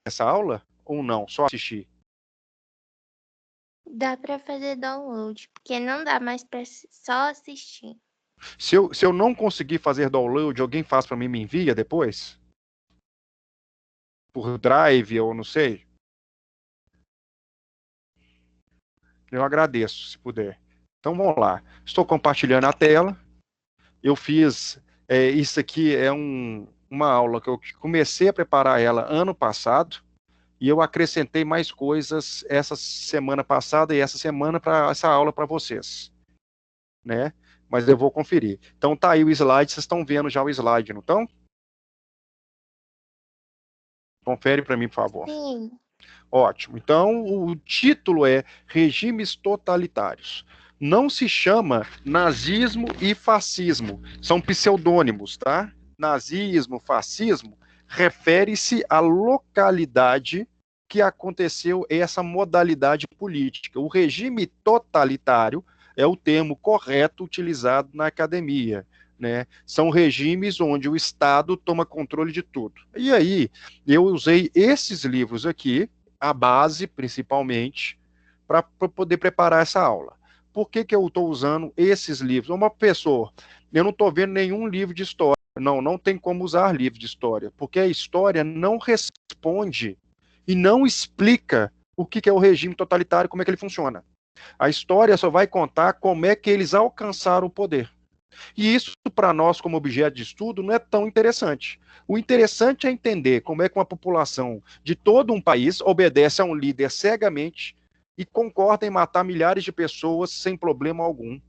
essa aula ou não? Só assistir? Dá para fazer download, porque não dá mais para só assistir. Se eu não conseguir fazer download, alguém faz para mim e me envia depois? Por Drive ou não sei? Eu agradeço, se puder. Então vamos lá. Estou compartilhando a tela. Eu fiz. Isso aqui é uma aula que eu comecei a preparar ela ano passado. E eu acrescentei mais coisas essa semana passada e essa semana para essa aula para vocês, né? Mas eu vou conferir. Então tá aí o slide, vocês estão vendo já o slide, não estão? Confere para mim, por favor. Sim. Ótimo. Então o título é Regimes Totalitários. Não se chama nazismo e fascismo, são pseudônimos, tá? Nazismo, fascismo, refere-se à localidade que aconteceu essa modalidade política. O regime totalitário é o termo correto utilizado na academia, né? São regimes onde o Estado toma controle de tudo. E aí, eu usei esses livros aqui, a base, principalmente, para poder preparar essa aula. Por que eu estou usando esses livros? Uma pessoa, eu não estou vendo nenhum livro de história. Não tem como usar livro de história, porque a história não responde e não explica o que é o regime totalitário, como é que ele funciona. A história só vai contar como é que eles alcançaram o poder. E isso, para nós, como objeto de estudo, não é tão interessante. O interessante é entender como é que uma população de todo um país obedece a um líder cegamente e concorda em matar milhares de pessoas sem problema algum.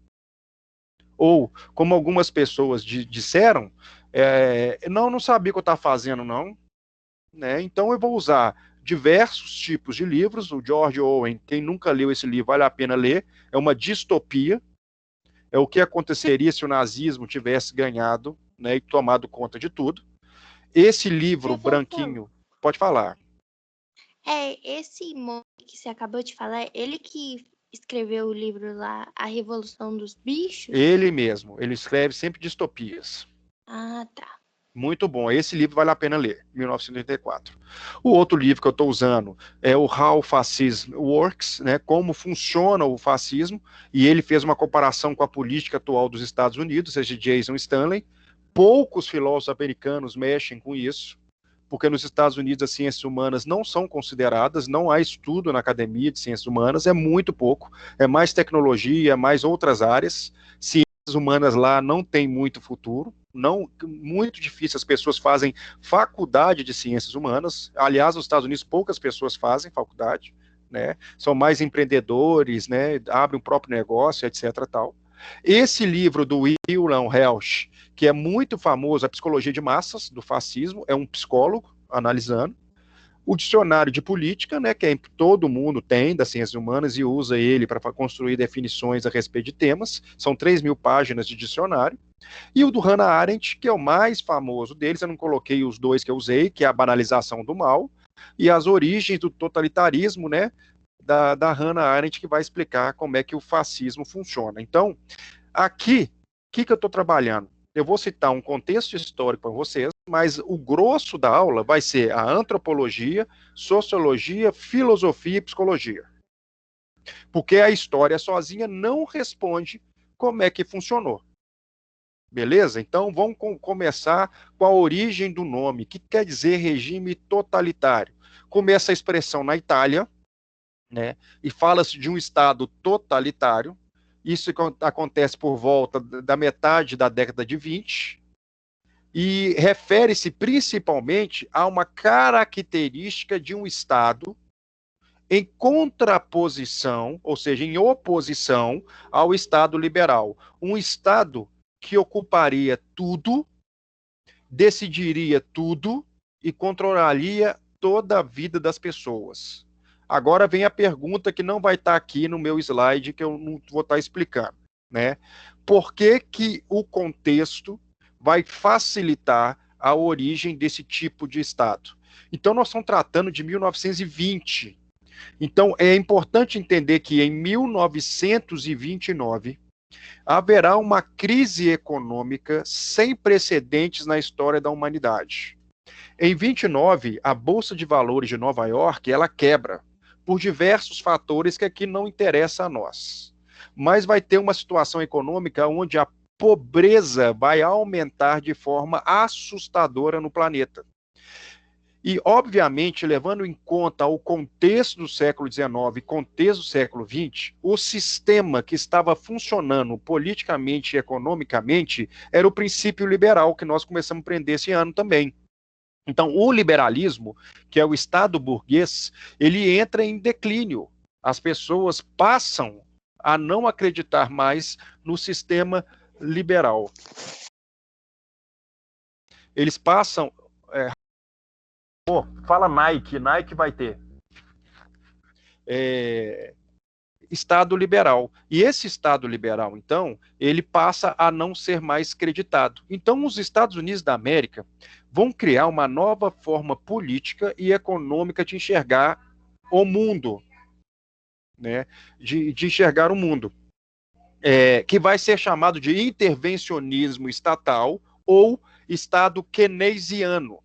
Ou, como algumas pessoas disseram, não sabia o que eu estava fazendo, não. Né? Então, eu vou usar diversos tipos de livros. O George Orwell, quem nunca leu esse livro, vale a pena ler. É uma distopia. É o que aconteceria se o nazismo tivesse ganhado, né, e tomado conta de tudo. Esse livro Professor, branquinho, pode falar. esse moço que você acabou de falar, ele que escreveu o livro lá, A Revolução dos Bichos? Ele mesmo, ele escreve sempre distopias. Ah, tá. Muito bom, esse livro vale a pena ler, 1984. O outro livro que eu estou usando é o How Fascism Works, né, como funciona o fascismo, e ele fez uma comparação com a política atual dos Estados Unidos, esse de Jason Stanley. Poucos filósofos americanos mexem com isso, porque nos Estados Unidos as ciências humanas não são consideradas, não há estudo na academia de ciências humanas, é muito pouco, é mais tecnologia, é mais outras áreas. Ciências humanas lá não tem muito futuro, não, muito difícil, as pessoas fazem faculdade de ciências humanas, aliás, nos Estados Unidos poucas pessoas fazem faculdade, né, são mais empreendedores, né, abrem o próprio negócio, etc. Tal. Esse livro do Wilhelm Reich, que é muito famoso, A Psicologia de Massas, do Fascismo, é um psicólogo analisando. O dicionário de política, né, que todo mundo tem das ciências humanas e usa ele para construir definições a respeito de temas, são 3.000 páginas de dicionário. E o do Hannah Arendt, que é o mais famoso deles, eu não coloquei os dois que eu usei, que é a banalização do mal e as origens do totalitarismo, né, da Hannah Arendt, que vai explicar como é que o fascismo funciona. Então, aqui, o que eu estou trabalhando? Eu vou citar um contexto histórico para vocês, mas o grosso da aula vai ser a antropologia, sociologia, filosofia e psicologia. Porque a história sozinha não responde como é que funcionou. Beleza? Então vamos começar com a origem do nome. O que quer dizer regime totalitário? Começa a expressão na Itália, né? E fala-se de um Estado totalitário. Isso acontece por volta da metade da década de 20 e refere-se principalmente a uma característica de um Estado em contraposição, ou seja, em oposição ao Estado liberal. Um Estado que ocuparia tudo, decidiria tudo e controlaria toda a vida das pessoas. Agora vem a pergunta que não vai estar aqui no meu slide, que eu não vou estar explicando, né? Por que que o contexto vai facilitar a origem desse tipo de Estado? Então, nós estamos tratando de 1920. Então, é importante entender que em 1929 haverá uma crise econômica sem precedentes na história da humanidade. Em 29, a Bolsa de Valores de Nova York, ela quebra por diversos fatores que aqui não interessa a nós. Mas vai ter uma situação econômica onde a pobreza vai aumentar de forma assustadora no planeta. E, obviamente, levando em conta o contexto do século XIX e contexto do século XX, o sistema que estava funcionando politicamente e economicamente era o princípio liberal, que nós começamos a aprender esse ano também. Então, o liberalismo, que é o Estado burguês, ele entra em declínio. As pessoas passam a não acreditar mais no sistema liberal. Eles passam... fala Nike, Nike vai ter. Estado liberal. E esse Estado liberal, então, ele passa a não ser mais creditado. Então, os Estados Unidos da América vão criar uma nova forma política e econômica de enxergar o mundo, né? De enxergar o mundo, que vai ser chamado de intervencionismo estatal ou Estado keynesiano.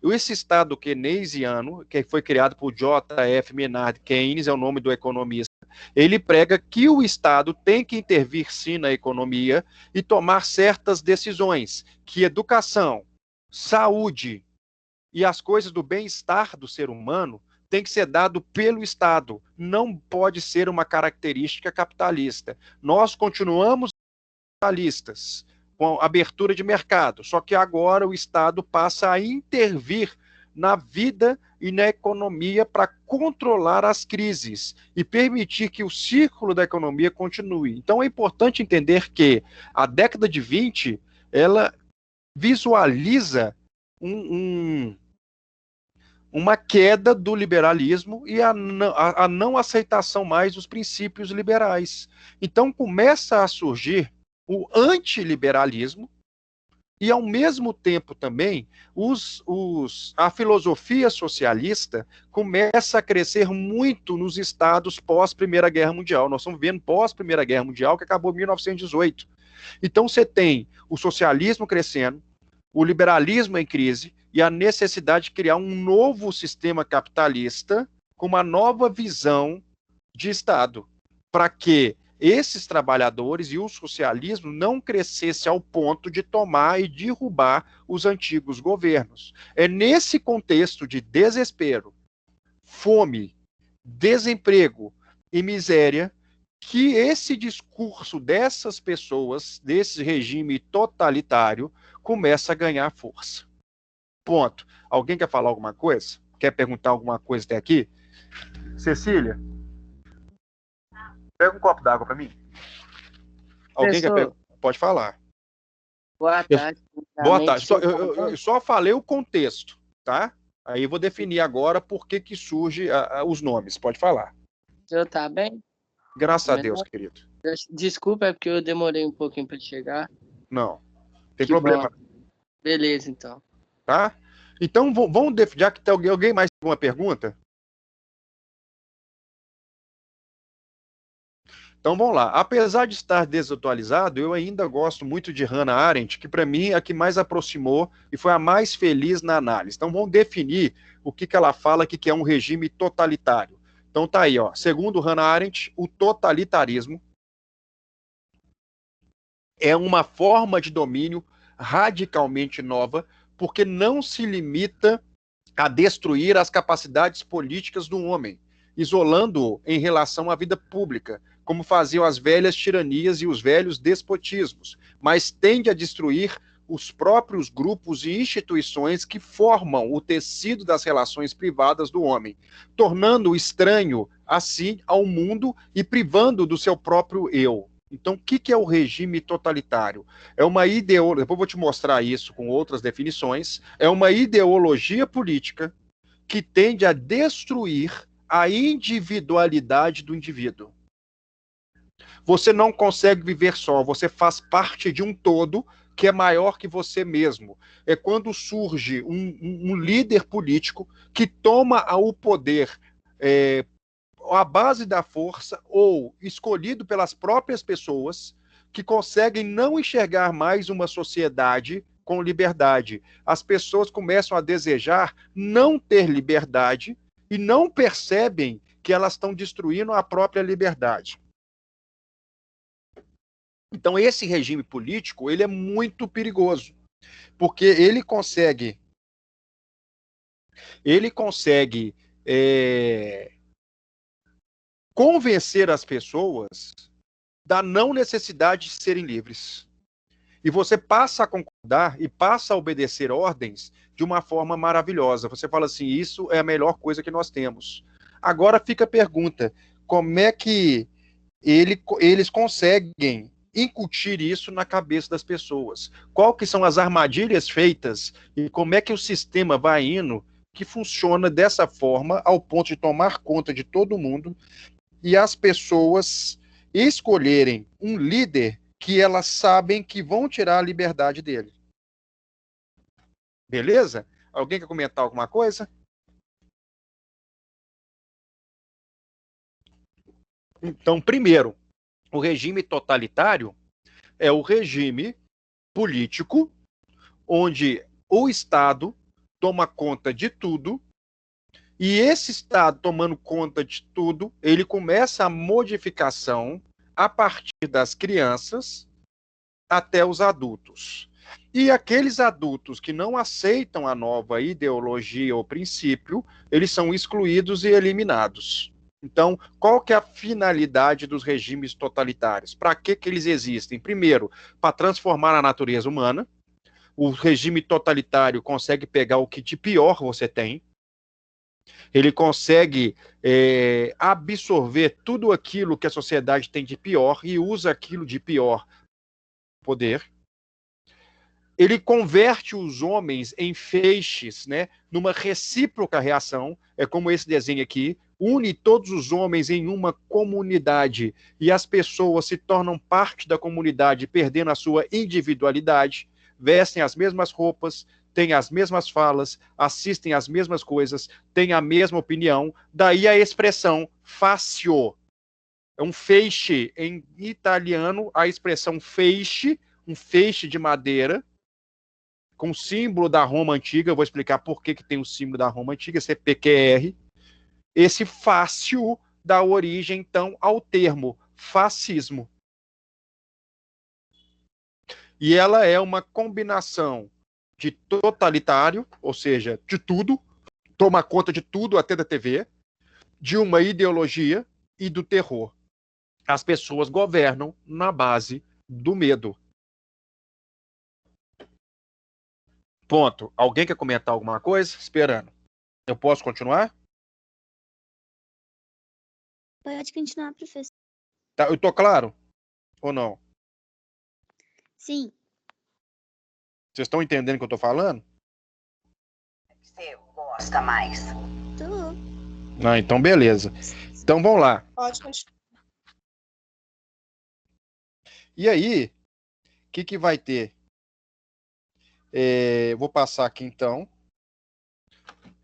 Esse Estado keynesiano, que foi criado por J.F. Maynard Keynes, é o nome do economista, ele prega que o Estado tem que intervir sim na economia e tomar certas decisões, que educação, saúde e as coisas do bem-estar do ser humano tem que ser dado pelo Estado, não pode ser uma característica capitalista. Nós continuamos capitalistas, com abertura de mercado, só que agora o Estado passa a intervir na vida e na economia para controlar as crises e permitir que o círculo da economia continue. Então é importante entender que a década de 20, ela visualiza uma queda do liberalismo e a não aceitação mais dos princípios liberais. Então começa a surgir o antiliberalismo e, ao mesmo tempo, também, a filosofia socialista começa a crescer muito nos estados pós-Primeira Guerra Mundial. Nós estamos vendo pós-Primeira Guerra Mundial, que acabou em 1918. Então, você tem o socialismo crescendo, o liberalismo em crise e a necessidade de criar um novo sistema capitalista com uma nova visão de Estado, para que esses trabalhadores e o socialismo não crescesse ao ponto de tomar e derrubar os antigos governos. É nesse contexto de desespero, fome, desemprego e miséria que esse discurso dessas pessoas, desse regime totalitário, começa a ganhar força. Ponto. Alguém quer falar alguma coisa? Quer perguntar alguma coisa até aqui? Cecília? Pega um copo d'água para mim. Alguém quer pegar? Pode falar. Boa tarde. Boa tarde. Eu só falei o contexto, tá? Aí eu vou definir agora por que surge os nomes. Pode falar. O senhor tá bem? Graças a Deus, querido. Desculpa, é porque eu demorei um pouquinho para chegar. Não, tem problema. Bom. Beleza, então. Tá? Então, vamos definir. Já que tem alguém mais tem alguma pergunta? Então vamos lá. Apesar de estar desatualizado, eu ainda gosto muito de Hannah Arendt, que para mim é a que mais aproximou e foi a mais feliz na análise. Então vamos definir o que ela fala que é um regime totalitário. Então tá aí, ó. Segundo Hannah Arendt, o totalitarismo é uma forma de domínio radicalmente nova, porque não se limita a destruir as capacidades políticas do homem, isolando-o em relação à vida pública, como faziam as velhas tiranias e os velhos despotismos, mas tende a destruir os próprios grupos e instituições que formam o tecido das relações privadas do homem, tornando-o estranho, assim, ao mundo e privando do seu próprio eu. Então, o que é o regime totalitário? É uma ideologia, depois eu vou te mostrar isso com outras definições, é uma ideologia política que tende a destruir a individualidade do indivíduo. Você não consegue viver só, você faz parte de um todo que é maior que você mesmo. É quando surge um líder político que toma o poder à base da força ou escolhido pelas próprias pessoas que conseguem não enxergar mais uma sociedade com liberdade. As pessoas começam a desejar não ter liberdade e não percebem que elas estão destruindo a própria liberdade. Então, esse regime político, ele é muito perigoso, porque ele consegue convencer as pessoas da não necessidade de serem livres. E você passa a concordar e passa a obedecer ordens de uma forma maravilhosa. Você fala assim, isso é a melhor coisa que nós temos. Agora fica a pergunta, como é que eles conseguem incutir isso na cabeça das pessoas? Qual que são as armadilhas feitas e como é que o sistema vai indo que funciona dessa forma ao ponto de tomar conta de todo mundo e as pessoas escolherem um líder que elas sabem que vão tirar a liberdade dele. Beleza? Alguém quer comentar alguma coisa? Então, primeiro, o regime totalitário é o regime político onde o Estado toma conta de tudo e esse Estado tomando conta de tudo, ele começa a modificação a partir das crianças até os adultos. E aqueles adultos que não aceitam a nova ideologia ou princípio, eles são excluídos e eliminados. Então, qual que é a finalidade dos regimes totalitários? Para que eles existem? Primeiro, para transformar a natureza humana. O regime totalitário consegue pegar o que de pior você tem. Ele consegue absorver tudo aquilo que a sociedade tem de pior e usa aquilo de pior poder. Ele converte os homens em feixes, né, numa recíproca reação, é como esse desenho aqui, une todos os homens em uma comunidade e as pessoas se tornam parte da comunidade, perdendo a sua individualidade, vestem as mesmas roupas, têm as mesmas falas, assistem as mesmas coisas, têm a mesma opinião, daí a expressão fascio. É um feixe, em italiano, a expressão feixe, um feixe de madeira, com o símbolo da Roma Antiga, eu vou explicar por que tem o símbolo da Roma Antiga, CPQR. Esse fácio dá origem, então, ao termo fascismo. E ela é uma combinação de totalitário, ou seja, de tudo, toma conta de tudo, até da TV, de uma ideologia e do terror. As pessoas governam na base do medo. Ponto. Alguém quer comentar alguma coisa? Esperando. Eu posso continuar? Pode continuar, professor. Tá, eu tô claro? Ou não? Sim. Vocês estão entendendo o que eu tô falando? Você gosta mais? Tô. Ah, então beleza. Então vamos lá. Pode continuar. E aí, o que vai ter? Vou passar aqui então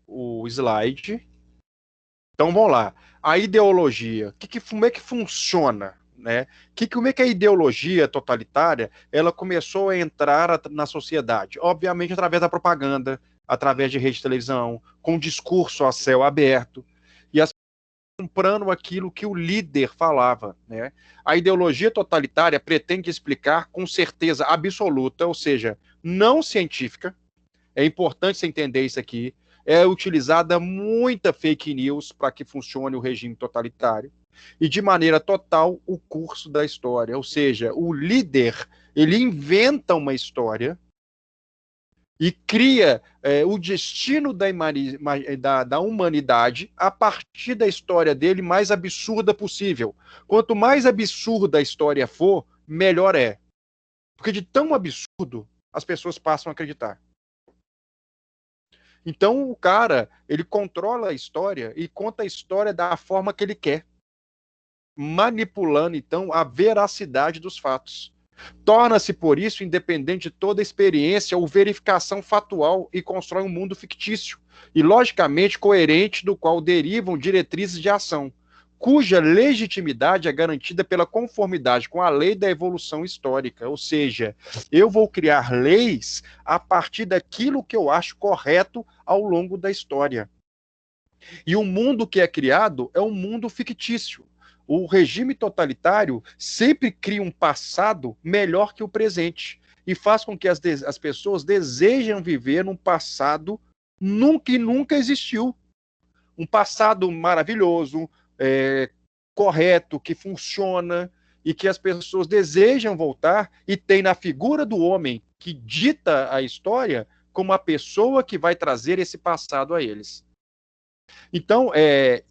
o slide. Então vamos lá. A ideologia, como é que funciona? Né? Como é que a ideologia totalitária ela começou a entrar na sociedade? Obviamente através da propaganda, através de rede de televisão, com discurso a céu aberto, e as pessoas comprando aquilo que o líder falava. Né? A ideologia totalitária pretende explicar com certeza absoluta, ou seja, não científica, é importante você entender isso aqui, é utilizada muita fake news para que funcione o regime totalitário, e de maneira total o curso da história, ou seja, o líder, ele inventa uma história e cria o destino da humanidade a partir da história dele mais absurda possível. Quanto mais absurda a história for, melhor é. Porque de tão absurdo, as pessoas passam a acreditar. Então o cara, ele controla a história e conta a história da forma que ele quer, manipulando então a veracidade dos fatos. Torna-se por isso independente de toda experiência ou verificação fatual e constrói um mundo fictício e logicamente coerente do qual derivam diretrizes de ação. cuja legitimidade é garantida pela conformidade com a lei da evolução histórica, ou seja, eu vou criar leis a partir daquilo que eu acho correto ao longo da história. E o mundo que é criado é um mundo fictício. O regime totalitário sempre cria um passado melhor que o presente e faz com que as pessoas desejem viver num passado que nunca existiu. Um passado maravilhoso, correto, que funciona e que as pessoas desejam voltar e tem na figura do homem que dita a história como a pessoa que vai trazer esse passado a eles. Então,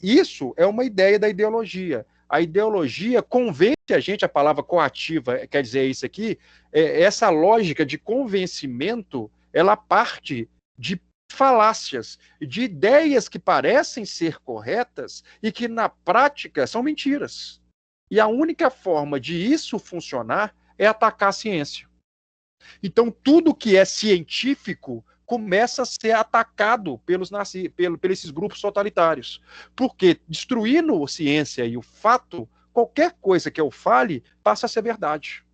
isso é uma ideia da ideologia. A ideologia convence a gente, a palavra coativa quer dizer isso aqui, essa lógica de convencimento, ela parte de falácias, de ideias que parecem ser corretas e que na prática são mentiras. E a única forma de isso funcionar é atacar a ciência. Então, tudo que é científico começa a ser atacado pelos esses grupos totalitários. Porque destruindo a ciência e o fato, qualquer coisa que eu fale passa a ser verdade.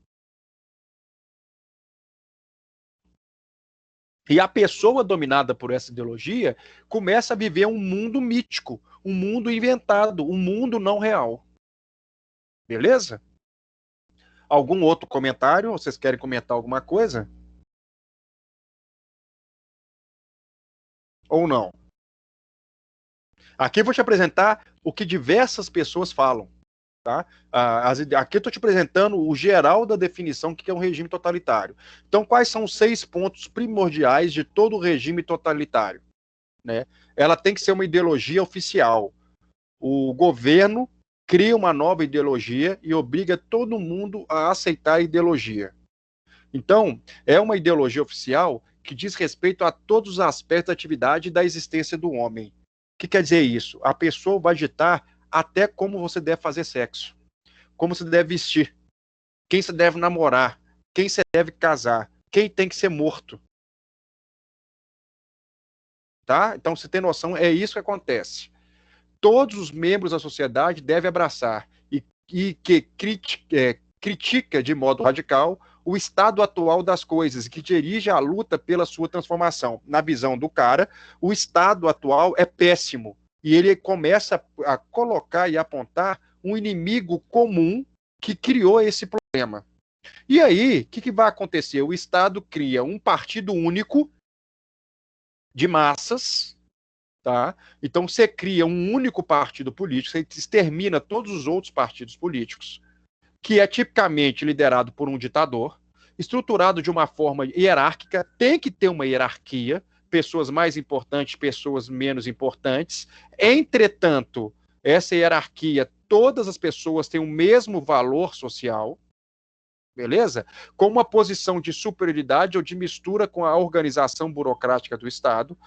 E a pessoa dominada por essa ideologia começa a viver um mundo mítico, um mundo inventado, um mundo não real. Beleza? Algum outro comentário? Vocês querem comentar alguma coisa? Ou não? Aqui eu vou te apresentar o que diversas pessoas falam. Tá? Aqui eu estou te apresentando o geral da definição que é um regime totalitário. Então, quais são os 6 pontos primordiais de todo regime totalitário? Né? Ela tem que ser uma ideologia oficial. O governo cria uma nova ideologia e obriga todo mundo a aceitar a ideologia. Então, é uma ideologia oficial que diz respeito a todos os aspectos da atividade e da existência do homem. O que quer dizer isso? A pessoa vai ditar até como você deve fazer sexo, como você deve vestir, quem você deve namorar, quem você deve casar, quem tem que ser morto. Tá? Então, você tem noção, é isso que acontece. Todos os membros da sociedade devem abraçar e que critica de modo radical o estado atual das coisas e que dirige a luta pela sua transformação. Na visão do cara, o estado atual é péssimo e ele começa a colocar e apontar um inimigo comum que criou esse problema. E aí, o que vai acontecer? O Estado cria um partido único de massas. Tá? Então você cria um único partido político, você extermina todos os outros partidos políticos, que é tipicamente liderado por um ditador, estruturado de uma forma hierárquica, tem que ter uma hierarquia, pessoas mais importantes, pessoas menos importantes. Entretanto, essa hierarquia, todas as pessoas têm o mesmo valor social, beleza? Com uma posição de superioridade ou de mistura com a organização burocrática do Estado,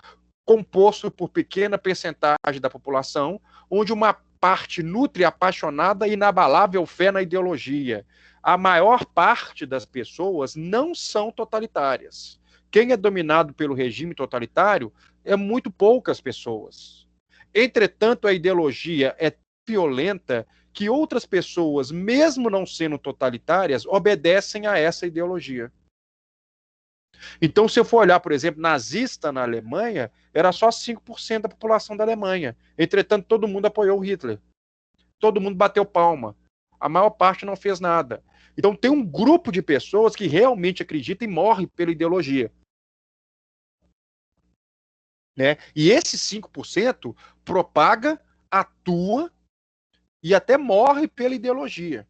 composto por pequena percentagem da população, onde uma parte nutre apaixonada e inabalável fé na ideologia. A maior parte das pessoas não são totalitárias. Quem é dominado pelo regime totalitário é muito poucas pessoas. Entretanto, a ideologia é violenta que outras pessoas, mesmo não sendo totalitárias, obedecem a essa ideologia. Então, se eu for olhar, por exemplo, nazista na Alemanha, era só 5% da população da Alemanha. Entretanto, todo mundo apoiou o Hitler. Todo mundo bateu palma. A maior parte não fez nada. Então, tem um grupo de pessoas que realmente acreditam e morre pela ideologia. Né? E esse 5% propaga, atua e até morre pela ideologia,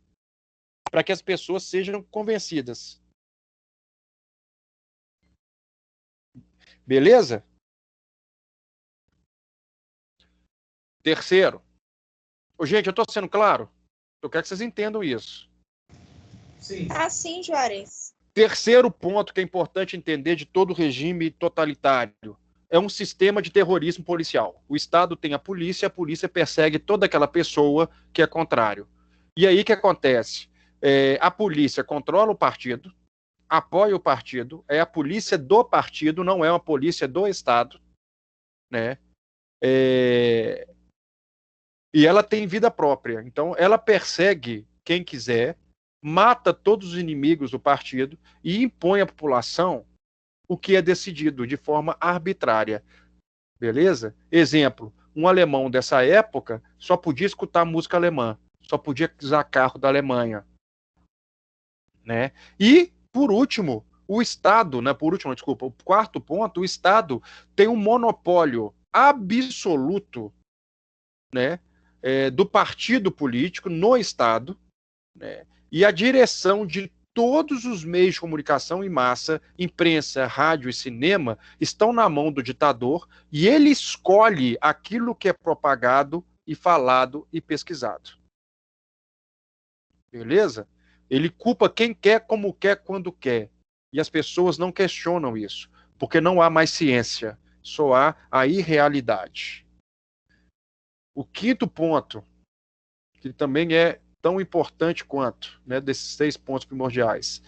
para que as pessoas sejam convencidas. Beleza? Terceiro. Gente, eu estou sendo claro? Eu quero que vocês entendam isso. Sim. Ah, sim, Juarez. Terceiro ponto que é importante entender de todo regime totalitário é um sistema de terrorismo policial. O Estado tem a polícia persegue toda aquela pessoa que é contrário. E aí o que acontece? A polícia controla o partido, apoia o partido, é a polícia do partido, não é uma polícia do Estado, né? E ela tem vida própria. Então, ela persegue quem quiser, mata todos os inimigos do partido e impõe à população o que é decidido de forma arbitrária. Beleza? Exemplo, um alemão dessa época só podia escutar música alemã, só podia usar carro da Alemanha. Né? E, por último, o Estado, né, o quarto ponto, o Estado tem um monopólio absoluto, né, do partido político no Estado, né, e a direção de todos os meios de comunicação em massa, imprensa, rádio e cinema, estão na mão do ditador e ele escolhe aquilo que é propagado e falado e pesquisado. Beleza? Ele culpa quem quer, como quer, quando quer. E as pessoas não questionam isso, porque não há mais ciência, só há a irrealidade. O quinto ponto, que também é tão importante quanto, né, desses 6 pontos primordiais.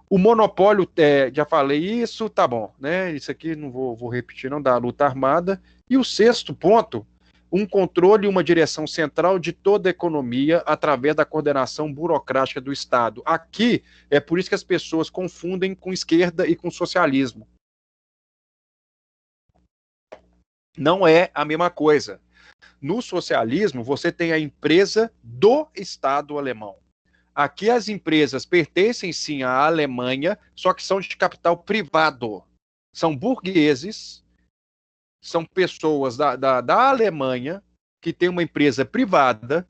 O monopólio, já falei isso, tá bom, né? Isso aqui não vou repetir, não, da luta armada. E o sexto ponto, um controle e uma direção central de toda a economia através da coordenação burocrática do Estado. Aqui, é por isso que as pessoas confundem com esquerda e com socialismo. Não é a mesma coisa. No socialismo, você tem a empresa do Estado alemão. Aqui as empresas pertencem sim à Alemanha, só que são de capital privado. São burgueses, são pessoas da Alemanha que têm uma empresa privada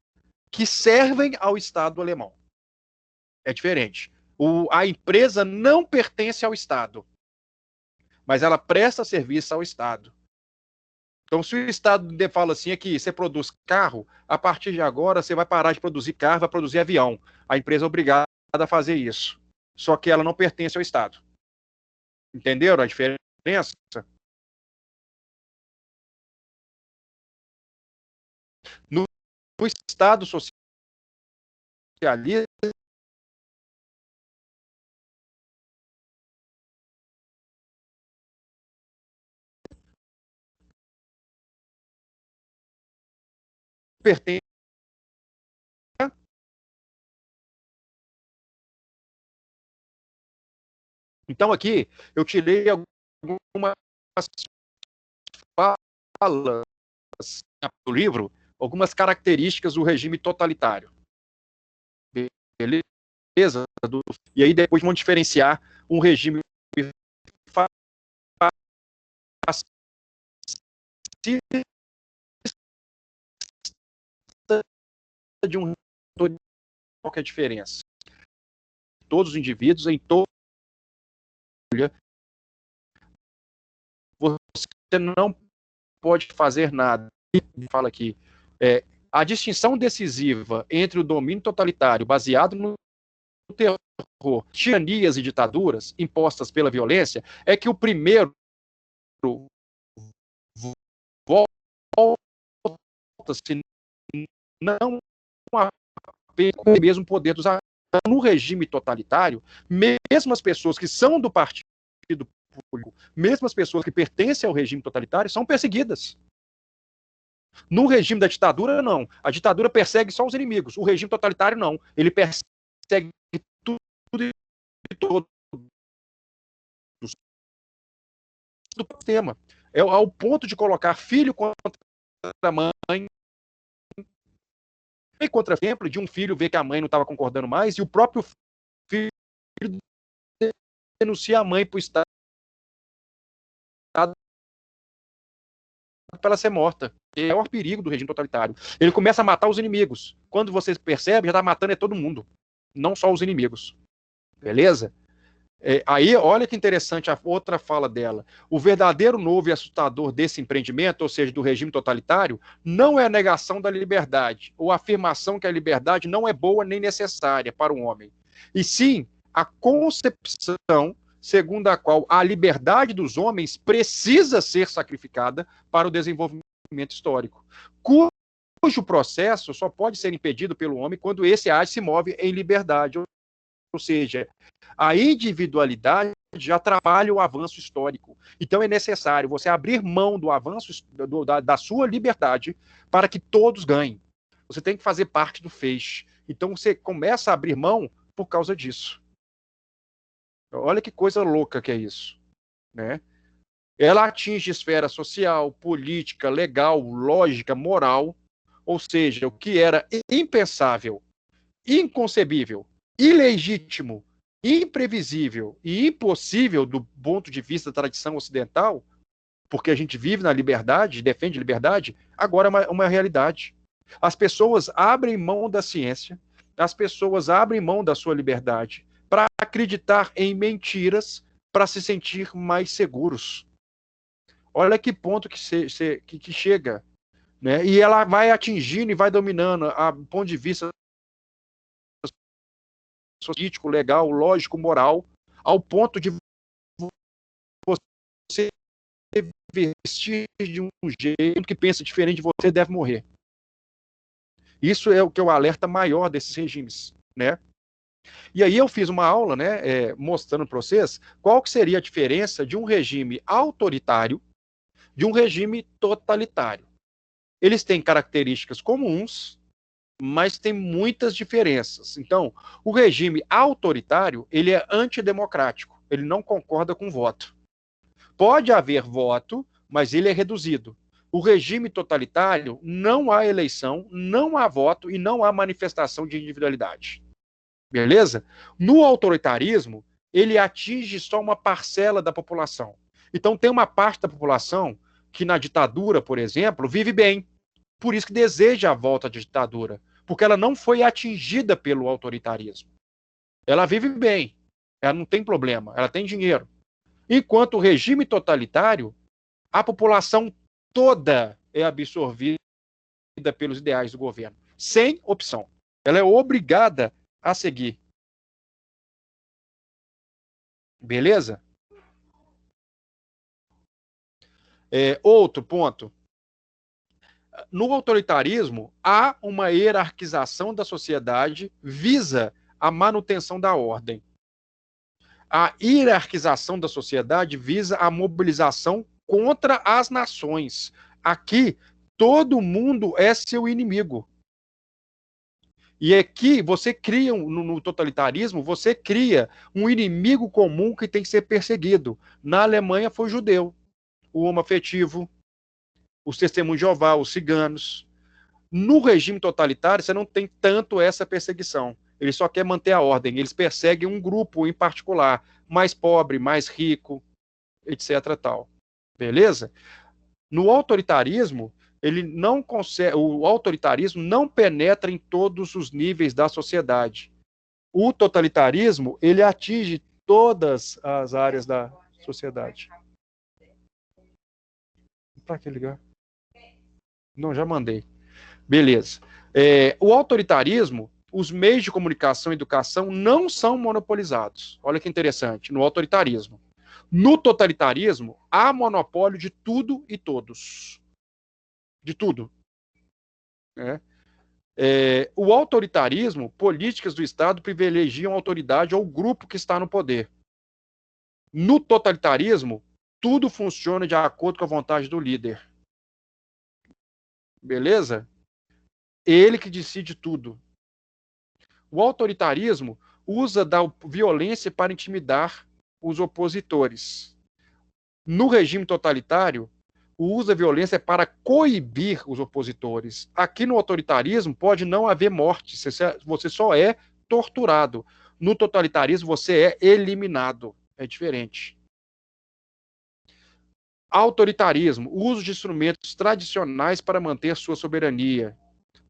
que servem ao Estado alemão. É diferente. A empresa não pertence ao Estado, mas ela presta serviço ao Estado. Então, se o Estado fala assim, é que você produz carro, a partir de agora você vai parar de produzir carro, vai produzir avião. A empresa é obrigada a fazer isso. Só que ela não pertence ao Estado. Entenderam a diferença? No Estado socialista, pertence. Então, aqui, eu tirei algumas falas do livro, algumas características do regime totalitário. Beleza? E aí, depois vamos diferenciar um regime de um qual que é a diferença? Todos os indivíduos em todo você não pode fazer nada. Fala aqui, a distinção decisiva entre o domínio totalitário baseado no terror, tiranias e ditaduras impostas pela violência é que o primeiro volta-se não apenas o mesmo poder dos no regime totalitário, mesmo as pessoas que são do partido público, mesmo as pessoas que pertencem ao regime totalitário, são perseguidas. No regime da ditadura, não. A ditadura persegue só os inimigos. O regime totalitário, não. Ele persegue tudo e todos. Do sistema. É ao ponto de colocar filho contra mãe, e contra exemplo de um filho ver que a mãe não estava concordando mais e o próprio filho denuncia a mãe para o Estado para ela ser morta. É o perigo do regime totalitário. Ele começa a matar os inimigos. Quando você percebe, já está matando todo mundo, não só os inimigos. Beleza? Aí, olha que interessante a outra fala dela. O verdadeiro novo e assustador desse empreendimento, ou seja, do regime totalitário, não é a negação da liberdade, ou a afirmação que a liberdade não é boa nem necessária para o homem, e sim a concepção segundo a qual a liberdade dos homens precisa ser sacrificada para o desenvolvimento histórico, cujo processo só pode ser impedido pelo homem quando esse age se move em liberdade. Ou seja, a individualidade atrapalha o avanço histórico. Então é necessário você abrir mão do avanço da sua liberdade para que todos ganhem. Você tem que fazer parte do feixe. Então você começa a abrir mão por causa disso. Olha que coisa louca que é isso, né? Ela atinge esfera social, política, legal, lógica, moral, ou seja, o que era impensável, inconcebível, ilegítimo, imprevisível e impossível do ponto de vista da tradição ocidental, porque a gente vive na liberdade, defende liberdade, agora é uma realidade. As pessoas abrem mão da ciência, as pessoas abrem mão da sua liberdade para acreditar em mentiras, para se sentir mais seguros. Olha que ponto que chega, né? E ela vai atingindo e vai dominando a ponto de vista político, legal, lógico, moral, ao ponto de você vestir de um jeito que pensa diferente de você deve morrer. Isso é o que é o alerta maior desses regimes, né? E aí eu fiz uma aula, né, mostrando para vocês qual que seria a diferença de um regime autoritário de um regime totalitário. Eles têm características comuns, mas tem muitas diferenças. Então, o regime autoritário, ele é antidemocrático, ele não concorda com voto. Pode haver voto, mas ele é reduzido. O regime totalitário, não há eleição, não há voto e não há manifestação de individualidade. Beleza? No autoritarismo, ele atinge só uma parcela da população. Então, tem uma parte da população que na ditadura, por exemplo, vive bem. Por isso que deseja a volta da ditadura, porque ela não foi atingida pelo autoritarismo. Ela vive bem, ela não tem problema, ela tem dinheiro. Enquanto o regime totalitário, a população toda é absorvida pelos ideais do governo, sem opção. Ela é obrigada a seguir. Beleza? Outro ponto. No autoritarismo, há uma hierarquização da sociedade visa a manutenção da ordem. A hierarquização da sociedade visa a mobilização contra as nações. Aqui, todo mundo é seu inimigo. E aqui, você cria, no totalitarismo, você cria um inimigo comum que tem que ser perseguido. Na Alemanha foi o judeu, o homoafetivo, os testemunhos de Jeová, os ciganos. No regime totalitário, você não tem tanto essa perseguição. Ele só quer manter a ordem. Eles perseguem um grupo em particular, mais pobre, mais rico, etc. Tal. Beleza? No autoritarismo, ele não consegue, o autoritarismo não penetra em todos os níveis da sociedade. O totalitarismo, ele atinge todas as áreas da sociedade. Para que ligar? Não, já mandei. Beleza. O autoritarismo, os meios de comunicação e educação não são monopolizados. Olha que interessante, no autoritarismo. No totalitarismo, há monopólio de tudo e todos. De tudo. O autoritarismo, políticas do Estado privilegiam a autoridade ou o grupo que está no poder. No totalitarismo, tudo funciona de acordo com a vontade do líder. Beleza? Ele que decide tudo. O autoritarismo usa da violência para intimidar os opositores. No regime totalitário, o uso da violência é para coibir os opositores. Aqui no autoritarismo pode não haver morte, você só é torturado. No totalitarismo você é eliminado. É diferente. Autoritarismo, uso de instrumentos tradicionais para manter sua soberania.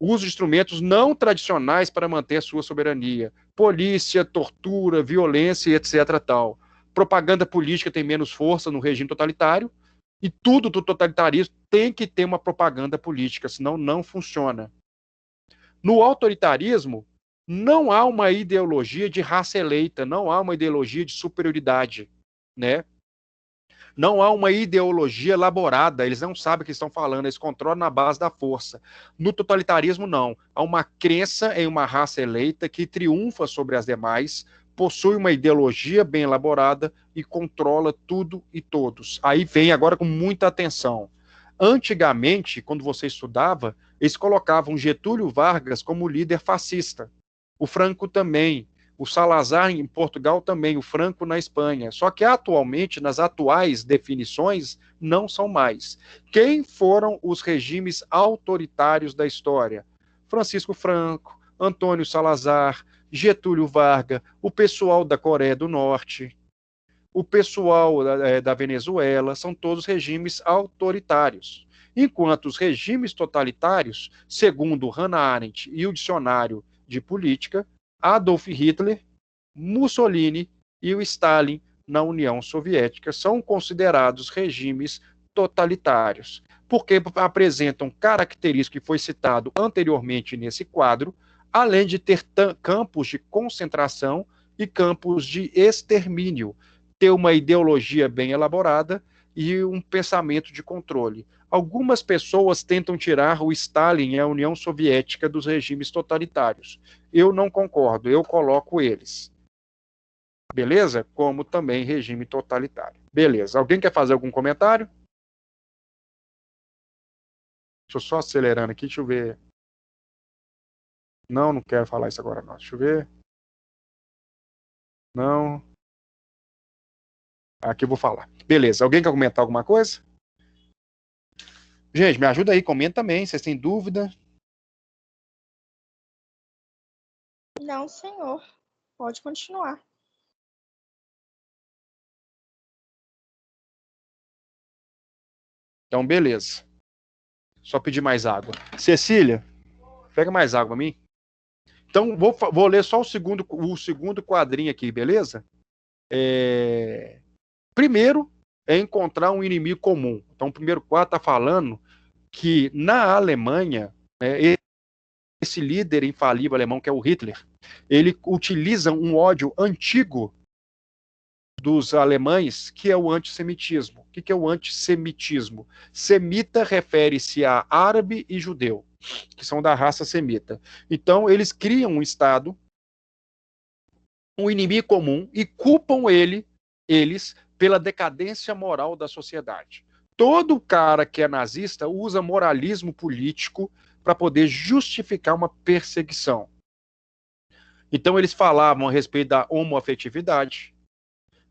Uso de instrumentos não tradicionais para manter sua soberania. Polícia, tortura, violência, etc. Tal. Propaganda política tem menos força no regime totalitário e tudo do totalitarismo tem que ter uma propaganda política, senão não funciona. No autoritarismo, não há uma ideologia de raça eleita, não há uma ideologia de superioridade, né? Não há uma ideologia elaborada, eles não sabem o que estão falando, eles controlam na base da força. No totalitarismo, não. Há uma crença em uma raça eleita que triunfa sobre as demais, possui uma ideologia bem elaborada e controla tudo e todos. Aí vem agora com muita atenção. Antigamente, quando você estudava, eles colocavam Getúlio Vargas como líder fascista. O Franco também. O Salazar em Portugal também, o Franco na Espanha. Só que atualmente, nas atuais definições, não são mais. Quem foram os regimes autoritários da história? Francisco Franco, Antônio Salazar, Getúlio Vargas, o pessoal da Coreia do Norte, o pessoal da Venezuela, são todos regimes autoritários. Enquanto os regimes totalitários, segundo Hannah Arendt e o dicionário de política, Adolf Hitler, Mussolini e o Stalin na União Soviética são considerados regimes totalitários, porque apresentam características que foi citado anteriormente nesse quadro, além de ter campos de concentração e campos de extermínio, ter uma ideologia bem elaborada e um pensamento de controle. Algumas pessoas tentam tirar o Stalin e a União Soviética dos regimes totalitários. Eu não concordo, eu coloco eles. Beleza? Como também regime totalitário. Beleza. Alguém quer fazer algum comentário? Deixa eu só acelerando aqui, deixa eu ver. Não quero falar isso agora não. Deixa eu ver. Não. Aqui eu vou falar. Beleza. Alguém quer comentar alguma coisa? Gente, me ajuda aí, comenta também, vocês têm dúvida? Não, senhor. Pode continuar. Então, beleza. Só pedir mais água. Cecília, pega mais água pra mim. Então, vou ler só o segundo quadrinho aqui, beleza? Primeiro, é encontrar um inimigo comum. Então, o primeiro quadro está falando que na Alemanha, esse líder infalível alemão, que é o Hitler, ele utiliza um ódio antigo dos alemães, que é o antissemitismo. O que é o antissemitismo? Semita refere-se a árabe e judeu, que são da raça semita. Então, eles criam um Estado, um inimigo comum, e culpam eles pela decadência moral da sociedade. Todo cara que é nazista usa moralismo político para poder justificar uma perseguição. Então, eles falavam a respeito da homoafetividade,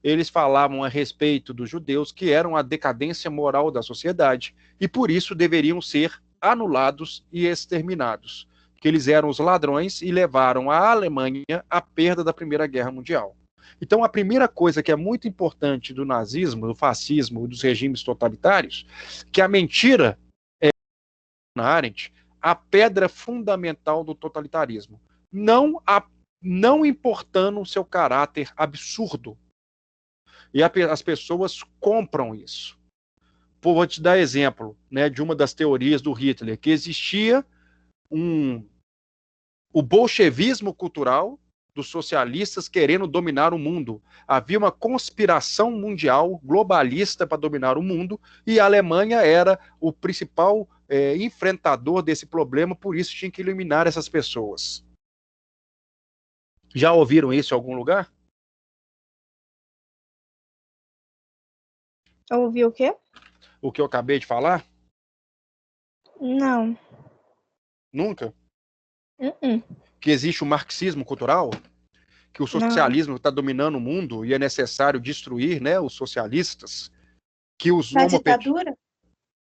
eles falavam a respeito dos judeus, que eram a decadência moral da sociedade, e por isso deveriam ser anulados e exterminados, que eles eram os ladrões e levaram a Alemanha à perda da Primeira Guerra Mundial. Então, a primeira coisa que é muito importante do nazismo, do fascismo, dos regimes totalitários, que a mentira é, na Arendt, a pedra fundamental do totalitarismo. Não importando o seu caráter absurdo. E as pessoas compram isso. Vou te dar exemplo, né, de uma das teorias do Hitler, que existia o bolchevismo cultural dos socialistas querendo dominar o mundo. Havia uma conspiração mundial globalista para dominar o mundo, e a Alemanha era o principal enfrentador desse problema, por isso tinha que eliminar essas pessoas. Já ouviram isso em algum lugar? Ouvi o quê? O que eu acabei de falar? Não. Nunca? Que existe o marxismo cultural? Que o socialismo está dominando o mundo e é necessário destruir, né, os socialistas? Que os ditadura?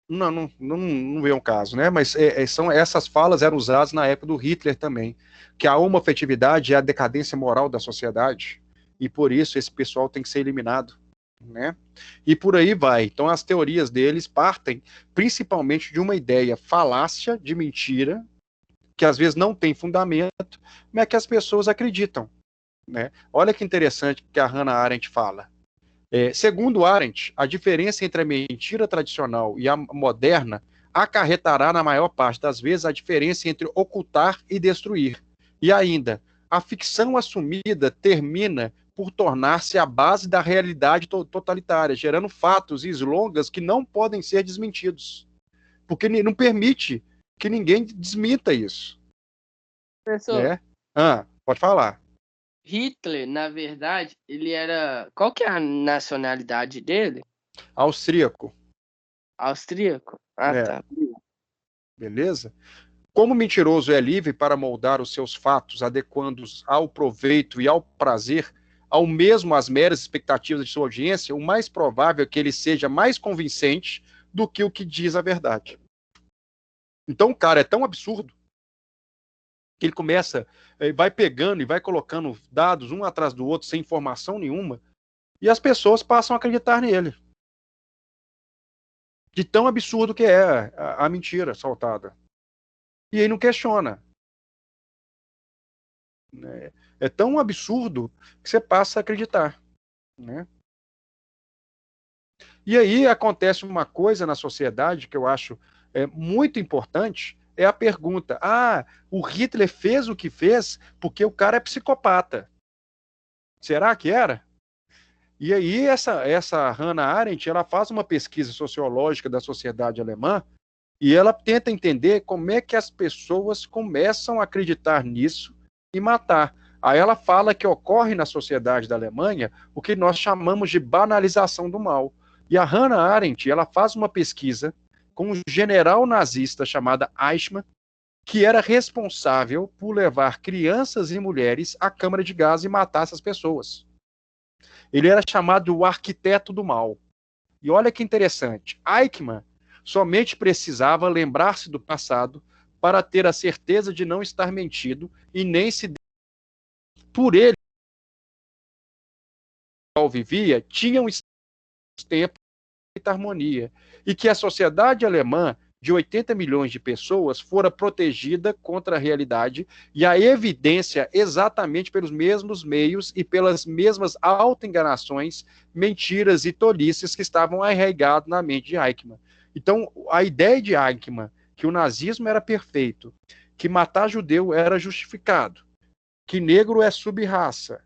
Não vê um caso, né? Mas essas falas eram usadas na época do Hitler também, que a homoafetividade é a decadência moral da sociedade, e por isso esse pessoal tem que ser eliminado, né? E por aí vai. Então as teorias deles partem principalmente de uma ideia falácia, de mentira, que às vezes não tem fundamento, mas que as pessoas acreditam, né? Olha que interessante que a Hannah Arendt fala. Segundo Arendt, a diferença entre a mentira tradicional e a moderna acarretará, na maior parte das vezes, a diferença entre ocultar e destruir. E ainda, a ficção assumida termina por tornar-se a base da realidade totalitária, gerando fatos e slogans que não podem ser desmentidos, porque não permite que ninguém desminta isso. Professor, né? Pode falar. Hitler, na verdade, ele era... Qual que é a nacionalidade dele? Austríaco. Austríaco? Ah, É. tá. Beleza? Como mentiroso é livre para moldar os seus fatos, adequando-os ao proveito e ao prazer, ao mesmo às meras expectativas de sua audiência, o mais provável é que ele seja mais convincente do que o que diz a verdade. Então o cara é tão absurdo que ele começa, vai pegando e vai colocando dados um atrás do outro sem informação nenhuma, e as pessoas passam a acreditar nele. De tão absurdo que é a mentira soltada. E aí não questiona. É tão absurdo que você passa a acreditar. Né? E aí acontece uma coisa na sociedade que eu acho muito importante, é a pergunta: o Hitler fez o que fez porque o cara é psicopata. Será que era? E aí essa Hannah Arendt, ela faz uma pesquisa sociológica da sociedade alemã e ela tenta entender como é que as pessoas começam a acreditar nisso e matar. Aí ela fala que ocorre na sociedade da Alemanha o que nós chamamos de banalização do mal. E a Hannah Arendt, ela faz uma pesquisa com um general nazista chamado Eichmann, que era responsável por levar crianças e mulheres à câmara de gás e matar essas pessoas. Ele era chamado de o arquiteto do mal. E olha que interessante, Eichmann somente precisava lembrar-se do passado para ter a certeza de não estar mentido e nem se por ele vivia tinham tempo e harmonia e que a sociedade alemã de 80 milhões de pessoas fora protegida contra a realidade e a evidência exatamente pelos mesmos meios e pelas mesmas autoenganações, mentiras e tolices que estavam arraigadas na mente de Eichmann. Então, a ideia de Eichmann, que o nazismo era perfeito, que matar judeu era justificado, que negro é sub-raça,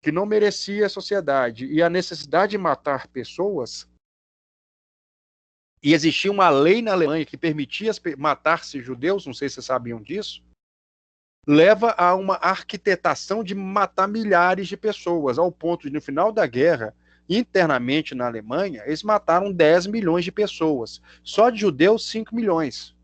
que não merecia a sociedade, e a necessidade de matar pessoas, e existia uma lei na Alemanha que permitia matar-se judeus, não sei se vocês sabiam disso, leva a uma arquitetação de matar milhares de pessoas, ao ponto de, no final da guerra, internamente na Alemanha, eles mataram 10 milhões de pessoas. Só de judeus, 5 milhões.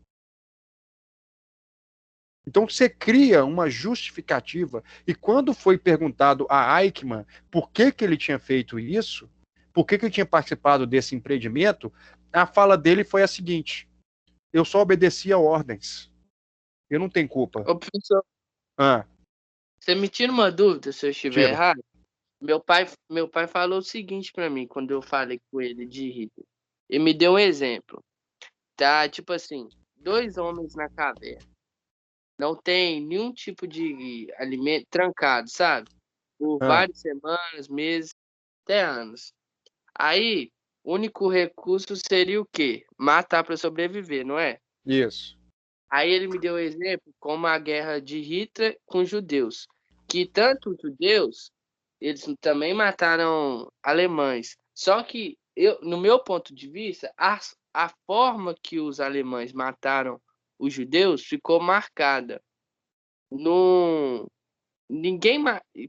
Então você cria uma justificativa, e quando foi perguntado a Eichmann por que ele tinha feito isso, por que ele tinha participado desse empreendimento, a fala dele foi a seguinte: eu só obedecia ordens. Eu não tenho culpa. Ô, professor, você me tira uma dúvida se eu estiver errado? Meu pai falou o seguinte para mim quando eu falei com ele de Hitler. Ele me deu um exemplo. Tá, tipo assim, 2 homens na caverna. Não tem nenhum tipo de alimento trancado, sabe? Por várias semanas, meses, até anos. Aí, o único recurso seria o quê? Matar para sobreviver, não é? Isso. Aí ele me deu um exemplo como a guerra de Hitler com os judeus. Que tanto os judeus, eles também mataram alemães. Só que, no meu ponto de vista, a forma que os alemães mataram os judeus ficou marcada.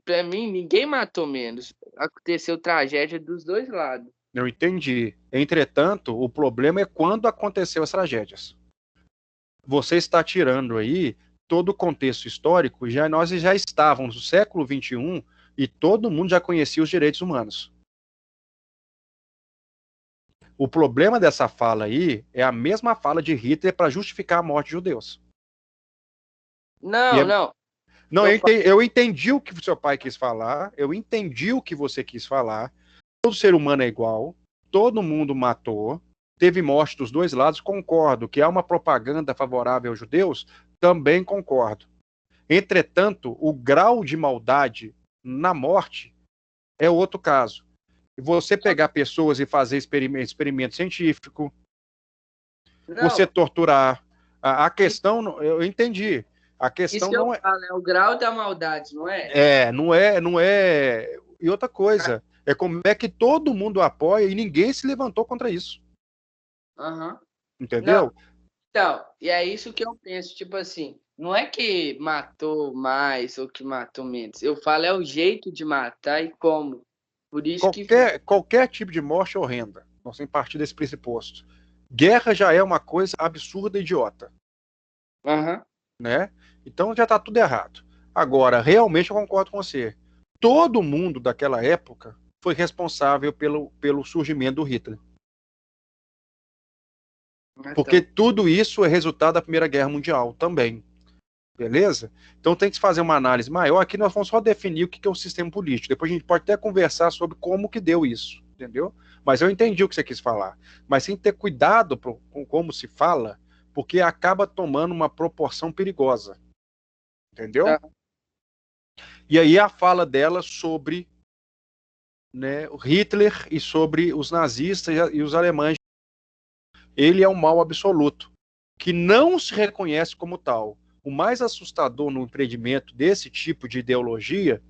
Para mim, ninguém matou menos. Aconteceu tragédia dos dois lados. Eu entendi. Entretanto, o problema é quando aconteceu as tragédias. Você está tirando aí todo o contexto histórico, nós já estávamos no século XXI e todo mundo já conhecia os direitos humanos. O problema dessa fala aí é a mesma fala de Hitler para justificar a morte de judeus. Não. Não, eu entendi o que seu pai quis falar, eu entendi o que você quis falar. Todo ser humano é igual, todo mundo matou, teve morte dos dois lados, concordo. Que há uma propaganda favorável aos judeus, também concordo. Entretanto, o grau de maldade na morte é outro caso. Você pegar pessoas e fazer experimento científico, você torturar. A questão, eu entendi. A questão não é. É o grau da maldade, não é? Não é. E outra coisa, é como é que todo mundo apoia e ninguém se levantou contra isso. Entendeu? Não. Então, e é isso que eu penso, tipo assim, não é que matou mais ou que matou menos. Eu falo é o jeito de matar e como. Por isso qualquer tipo de morte é horrenda. Nós temos que partir desse pressuposto. Guerra já é uma coisa absurda e idiota. Aham. Né? Então já está tudo errado. Agora, realmente eu concordo com você. Todo mundo daquela época foi responsável pelo surgimento do Hitler. Porque tudo isso é resultado da Primeira Guerra Mundial também. Beleza? Então tem que se fazer uma análise maior. Aqui nós vamos só definir o que é o sistema político. Depois a gente pode até conversar sobre como que deu isso. Entendeu? Mas eu entendi o que você quis falar. Mas tem que ter cuidado com como se fala, porque acaba tomando uma proporção perigosa. Entendeu? E aí a fala dela sobre, né, o Hitler e sobre os nazistas e os alemães. Ele é um mal absoluto, que não se reconhece como tal. O mais assustador no empreendimento desse tipo de ideologia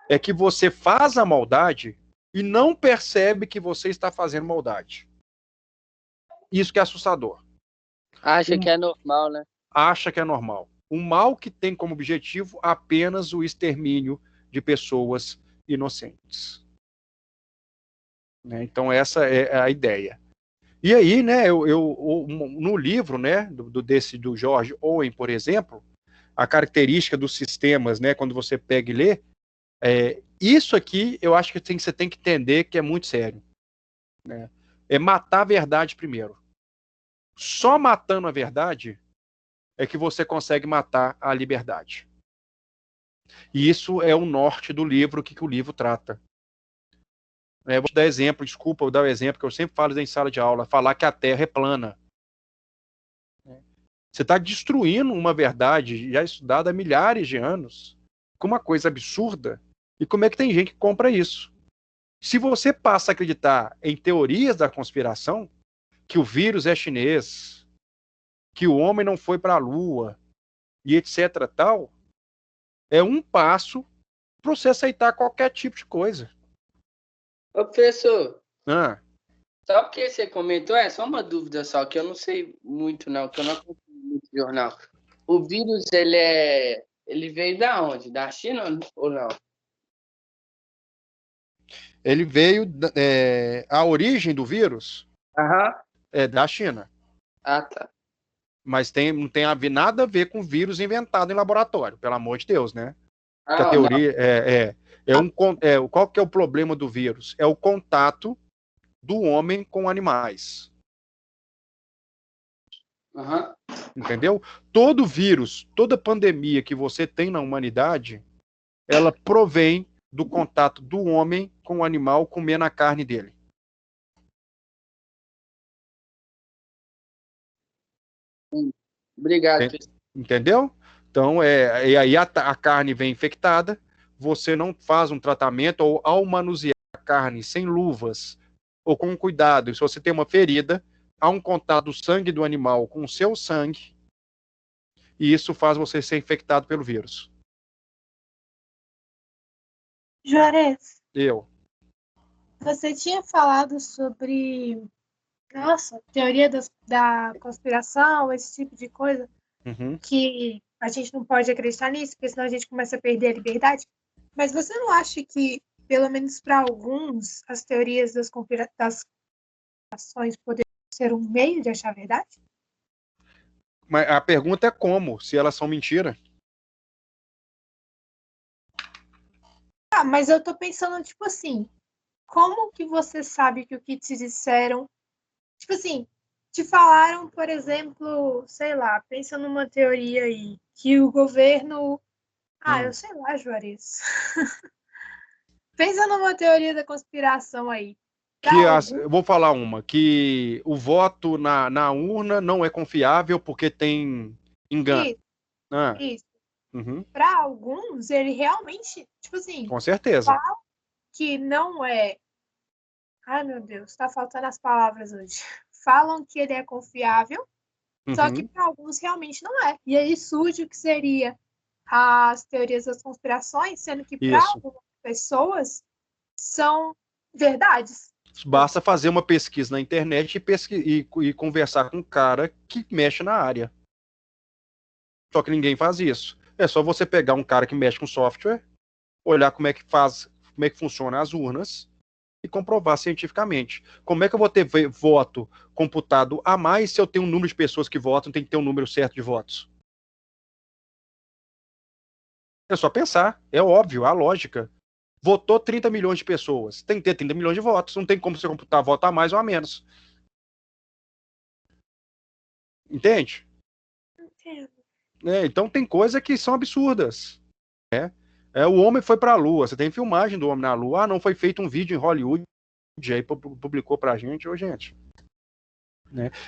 é que você faz a maldade e não percebe que você está fazendo maldade. Isso que é assustador. Acha que é normal, né? Acha que é normal. Um mal que tem como objetivo apenas o extermínio de pessoas inocentes. Né? Então essa é a ideia. E aí, né, no livro, né, do George Owen, por exemplo, a característica dos sistemas, né, quando você pega e lê, isso aqui eu acho que você tem que entender que é muito sério. Né? É matar a verdade primeiro. Só matando a verdade é que você consegue matar a liberdade. E isso é o norte do livro, o que o livro trata. Vou dar exemplo, desculpa, vou dar o exemplo que eu sempre falo em sala de aula, falar que a Terra é plana. Você está destruindo uma verdade já estudada há milhares de anos, com uma coisa absurda, e como é que tem gente que compra isso? Se você passa a acreditar em teorias da conspiração, que o vírus é chinês, que o homem não foi para a Lua, e etc. tal, é um passo para você aceitar qualquer tipo de coisa. Ô, professor, Ah, só porque você comentou, é só uma dúvida só, que eu não sei muito não, que eu não acompanho muito jornal. O vírus, ele veio da onde? Da China ou não? ele veio, a origem do vírus Aham. é da China. Ah, tá. Mas não tem nada a ver com vírus inventado em laboratório, pelo amor de Deus, né? Que a Ah, não. teoria qual que é o problema do vírus? É o contato do homem com animais. Aham. Entendeu? Todo vírus, toda pandemia que você tem na humanidade, ela provém do contato do homem com o animal comendo a carne dele. Obrigado. Entendeu? Então, e aí a carne vem infectada, você não faz um tratamento, ou ao manusear a carne sem luvas, ou com cuidado, se você tem uma ferida, há um contato do sangue do animal com o seu sangue, e isso faz você ser infectado pelo vírus. Juarez, Eu. você tinha falado sobre, nossa, teoria da conspiração, esse tipo de coisa, que a gente não pode acreditar nisso, porque senão a gente começa a perder a liberdade. Mas você não acha que, pelo menos para alguns, as teorias das conspirações poderiam ser um meio de achar a verdade? Mas a pergunta é como, se elas são mentira. Ah, mas eu tô pensando, tipo assim, como que você sabe que o que te disseram, tipo assim, te falaram, por exemplo, sei lá, pensa numa teoria aí, que o governo, eu sei lá, Juarez. Pensa numa teoria da conspiração aí. Eu vou falar uma, que o voto na urna não é confiável porque tem engano. Isso. Para alguns, ele realmente, tipo assim, com certeza. fala que não é. Ai, meu Deus, tá faltando as palavras hoje. Falam que ele é confiável, só que para alguns realmente não é. E aí surge o que seria as teorias das conspirações, sendo que para algumas pessoas são verdades. Basta fazer uma pesquisa na internet e conversar com um cara que mexe na área. Só que ninguém faz isso. É só você pegar um cara que mexe com software, olhar como é que funciona as urnas comprovar cientificamente. Como é que eu vou ter voto computado a mais se eu tenho um número de pessoas que votam, tem que ter um número certo de votos? É só pensar, é óbvio, a lógica. Votou 30 milhões de pessoas, tem que ter 30 milhões de votos, não tem como você computar voto a mais ou a menos. Entende? Entendo. Então tem coisas que são absurdas. O homem foi para a Lua, você tem filmagem do homem na Lua. Ah, não, foi feito um vídeo em Hollywood, aí publicou pra gente, gente.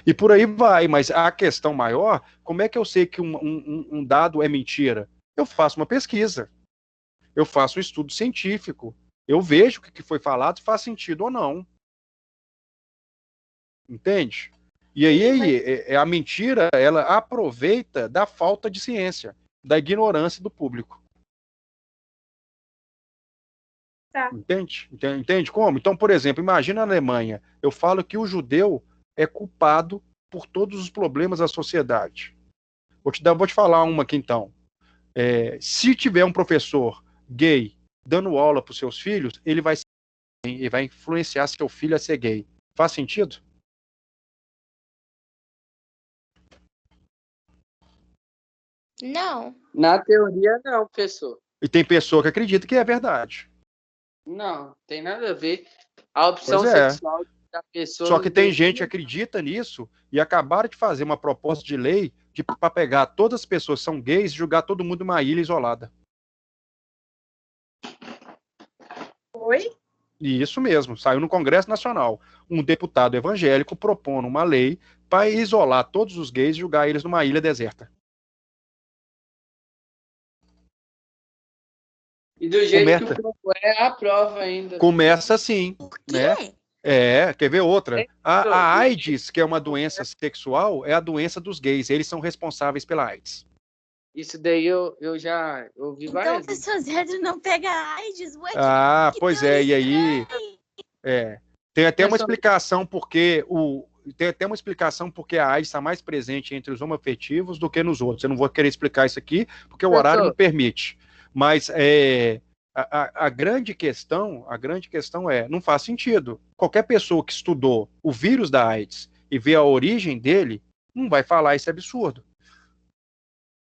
E por aí vai, mas a questão maior, como é que eu sei que um dado é mentira? Eu faço uma pesquisa, eu faço um estudo científico, eu vejo o que foi falado, faz sentido ou não. Entende? E aí a mentira, ela aproveita da falta de ciência, da ignorância do público. Tá. Entende como? Então, por exemplo, imagina a Alemanha. Eu falo que o judeu é culpado por todos os problemas da sociedade. Vou te falar uma aqui então. Se tiver um professor gay dando aula para os seus filhos, ele vai influenciar seu filho a ser gay. Faz sentido? Não. Na teoria, não, professor. E tem pessoa que acredita que é verdade. Não, tem nada a ver. A opção sexual da pessoa. Só que tem gente que acredita nisso e acabaram de fazer uma proposta de lei para pegar todas as pessoas que são gays e jogar todo mundo numa ilha isolada. Oi? E isso mesmo, saiu no Congresso Nacional. Um deputado evangélico propondo uma lei para isolar todos os gays e jogar eles numa ilha deserta. E do jeito que o povo a prova ainda. Começa assim, né? Quer ver outra? A AIDS, que é uma doença sexual, é a doença dos gays. Eles são responsáveis pela AIDS. Isso daí eu já ouvi várias vezes. Então, pessoas héteros não pegam AIDS? Ué, pois é, e aí... Tem até uma explicação porque a AIDS está mais presente entre os homoafetivos do que nos outros. Eu não vou querer explicar isso aqui, porque o horário não permite. Mas a grande questão não faz sentido. Qualquer pessoa que estudou o vírus da AIDS e vê a origem dele, não vai falar esse absurdo.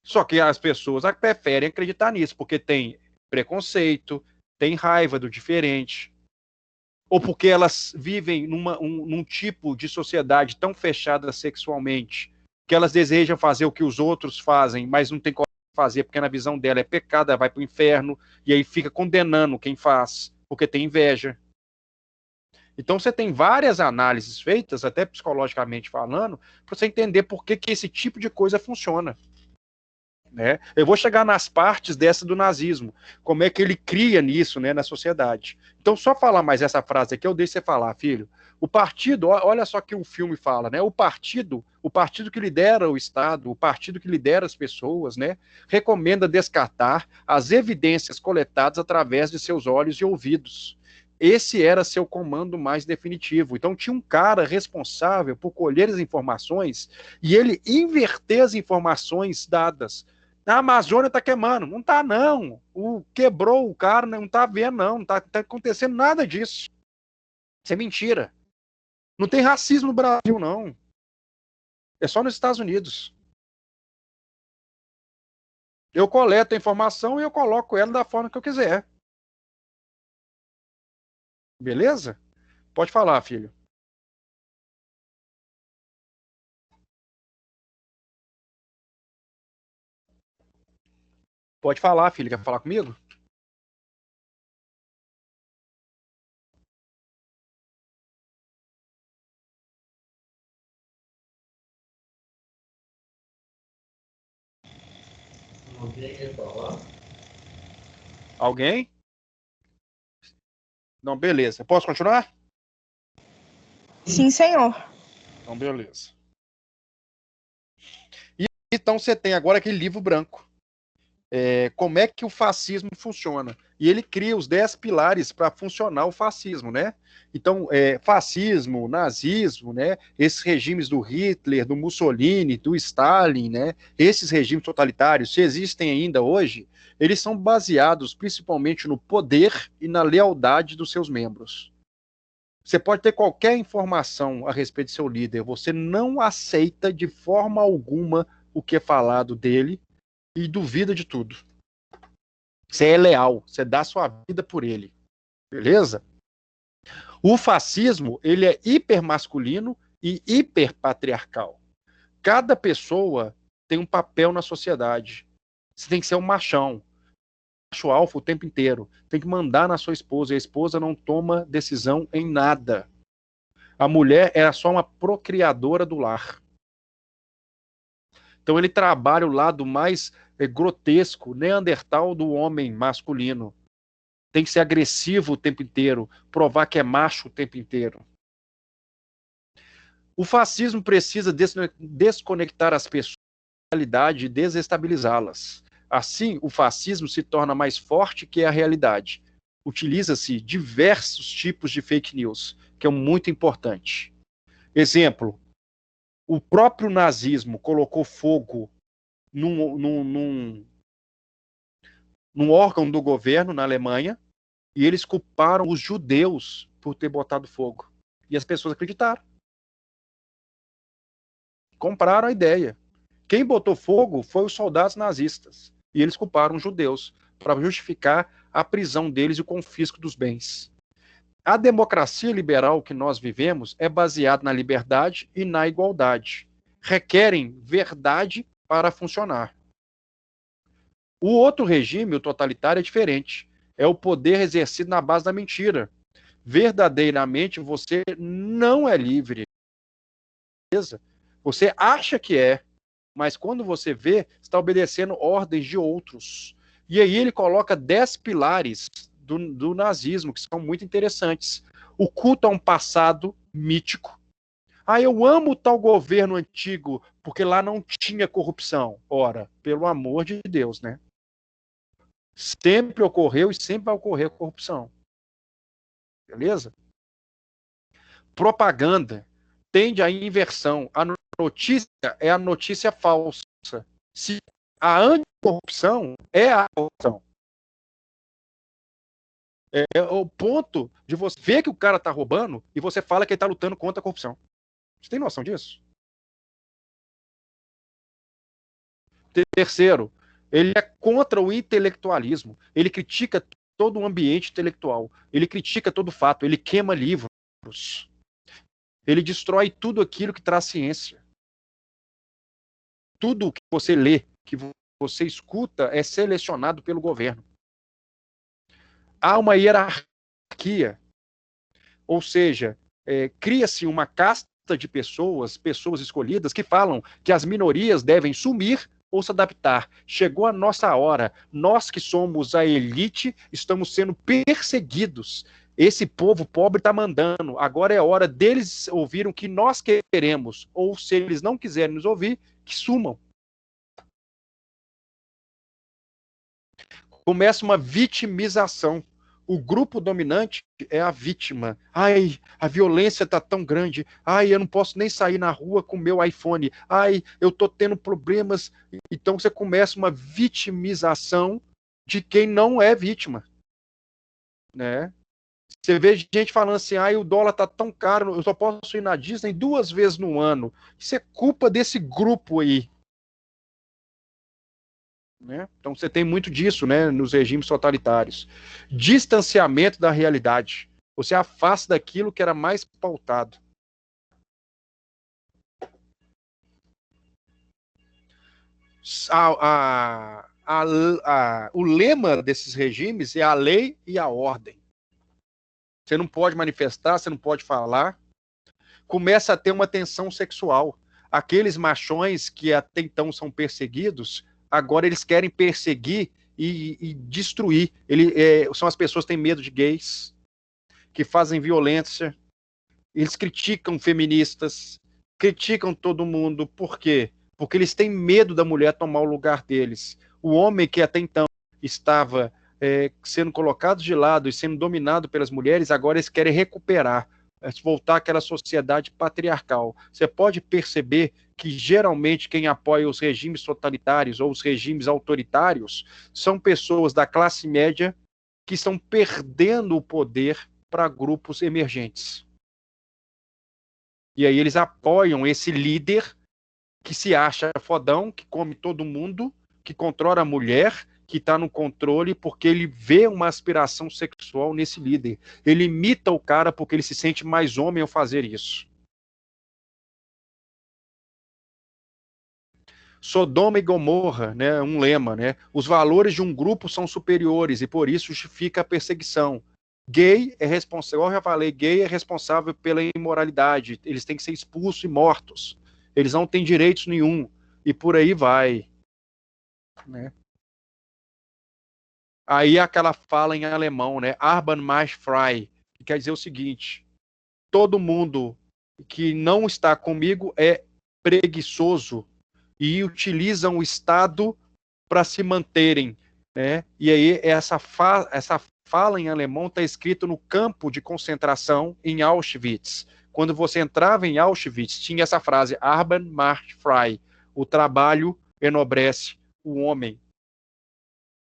Só que as pessoas preferem acreditar nisso, porque tem preconceito, tem raiva do diferente, ou porque elas vivem num tipo de sociedade tão fechada sexualmente, que elas desejam fazer o que os outros fazem, mas não tem como fazer, porque na visão dela é pecado, ela vai para o inferno, e aí fica condenando quem faz, porque tem inveja. Então você tem várias análises feitas, até psicologicamente falando, para você entender por que esse tipo de coisa funciona. Eu vou chegar nas partes dessa do nazismo, como é que ele cria nisso, na sociedade. Então, só falar mais essa frase aqui, eu deixo você falar, filho. O partido, olha só que o filme fala, o partido que lidera o Estado, o partido que lidera as pessoas, recomenda descartar as evidências coletadas através de seus olhos e ouvidos. Esse era seu comando mais definitivo. Então tinha um cara responsável por colher as informações e ele inverter as informações dadas. A Amazônia está queimando. Não está, não. Quebrou o cara, não está vendo, não. Não está acontecendo nada disso. Isso é mentira. Não tem racismo no Brasil, não. É só nos Estados Unidos. Eu coleto a informação e eu coloco ela da forma que eu quiser. Beleza? Pode falar, filho. Pode falar, filho. Quer falar comigo? Alguém? Não, beleza. Posso continuar? Sim, senhor. Então, beleza. E então você tem agora aquele livro branco. Como é que o fascismo funciona? E ele cria os 10 pilares para funcionar o fascismo, Então, fascismo, nazismo, esses regimes do Hitler, do Mussolini, do Stalin, esses regimes totalitários, se existem ainda hoje, eles são baseados principalmente no poder e na lealdade dos seus membros. Você pode ter qualquer informação a respeito do seu líder, você não aceita de forma alguma o que é falado dele e duvida de tudo. Você é leal, você dá sua vida por ele. Beleza? O fascismo, ele é hipermasculino e hiperpatriarcal. Cada pessoa tem um papel na sociedade. Você tem que ser um machão. Macho alfa o tempo inteiro. Tem que mandar na sua esposa. E a esposa não toma decisão em nada. A mulher era só uma procriadora do lar. Então ele trabalha o lado mais grotesco, neandertal do homem masculino. Tem que ser agressivo o tempo inteiro, provar que é macho o tempo inteiro. O fascismo precisa desconectar as pessoas da realidade e desestabilizá-las. Assim, o fascismo se torna mais forte que a realidade. Utiliza-se diversos tipos de fake news, que é muito importante. Exemplo, o próprio nazismo colocou fogo num órgão do governo na Alemanha e eles culparam os judeus por ter botado fogo. E as pessoas acreditaram. Compraram a ideia. Quem botou fogo foi os soldados nazistas. E eles culparam os judeus para justificar a prisão deles e o confisco dos bens. A democracia liberal que nós vivemos é baseada na liberdade e na igualdade. Requerem verdade para funcionar. O outro regime, o totalitário, é diferente. É o poder exercido na base da mentira. Verdadeiramente, você não é livre. Beleza? Você acha que é, mas quando você vê, está obedecendo ordens de outros. E aí ele coloca 10 pilares do nazismo, que são muito interessantes. O culto a um passado mítico. Eu amo tal governo antigo, porque lá não tinha corrupção. Ora, pelo amor de Deus, né? Sempre ocorreu e sempre vai ocorrer corrupção. Beleza? Propaganda tende à inversão. A notícia é a notícia falsa. Se a anticorrupção é a corrupção. É o ponto de você ver que o cara está roubando e você fala que ele está lutando contra a corrupção. Você tem noção disso? Terceiro, ele é contra o intelectualismo. Ele critica todo o ambiente intelectual. Ele critica todo fato. Ele queima livros. Ele destrói tudo aquilo que traz ciência. Tudo que você lê, que você escuta, é selecionado pelo governo. Há uma hierarquia. Ou seja, cria-se uma casta de pessoas escolhidas, que falam que as minorias devem sumir ou se adaptar. Chegou a nossa hora. Nós que somos a elite estamos sendo perseguidos. Esse povo pobre está mandando. Agora é hora deles ouvirem o que nós queremos. Ou se eles não quiserem nos ouvir, que sumam. Começa uma vitimização. O grupo dominante é a vítima. A violência está tão grande. Eu não posso nem sair na rua com o meu iPhone. Eu estou tendo problemas. Então você começa uma vitimização de quem não é vítima. Né? Você vê gente falando assim, o dólar está tão caro, eu só posso ir na Disney 2 vezes no ano. Isso é culpa desse grupo aí. Né? Então você tem muito disso, né, nos regimes totalitários. Distanciamento da realidade. Você afasta daquilo que era mais pautado. O lema desses regimes é a lei e a ordem. Você não pode manifestar, você não pode falar. Começa a ter uma tensão sexual. Aqueles machões que até então são perseguidos, agora eles querem perseguir e destruir. São as pessoas que têm medo de gays, que fazem violência. Eles criticam feministas, criticam todo mundo. Por quê? Porque eles têm medo da mulher tomar o lugar deles. O homem que até então estava sendo colocado de lado e sendo dominado pelas mulheres, agora eles querem recuperar, voltar àquela sociedade patriarcal. Você pode perceber que geralmente quem apoia os regimes totalitários ou os regimes autoritários são pessoas da classe média que estão perdendo o poder para grupos emergentes. E aí eles apoiam esse líder que se acha fodão, que come todo mundo, que controla a mulher, que está no controle porque ele vê uma aspiração sexual nesse líder. Ele imita o cara porque ele se sente mais homem ao fazer isso. Sodoma e Gomorra, né, um lema, né? Os valores de um grupo são superiores e por isso justifica a perseguição. Gay é responsável, igual eu já falei, gay é responsável pela imoralidade. Eles têm que ser expulsos e mortos. Eles não têm direitos nenhum. E por aí vai. Né? Aí aquela fala em alemão, né? Arban mais frei, que quer dizer o seguinte: todo mundo que não está comigo é preguiçoso e utilizam o Estado para se manterem, né? E aí essa fala em alemão está escrito no campo de concentração em Auschwitz. Quando você entrava em Auschwitz, tinha essa frase, Arbeit macht frei, o trabalho enobrece o homem.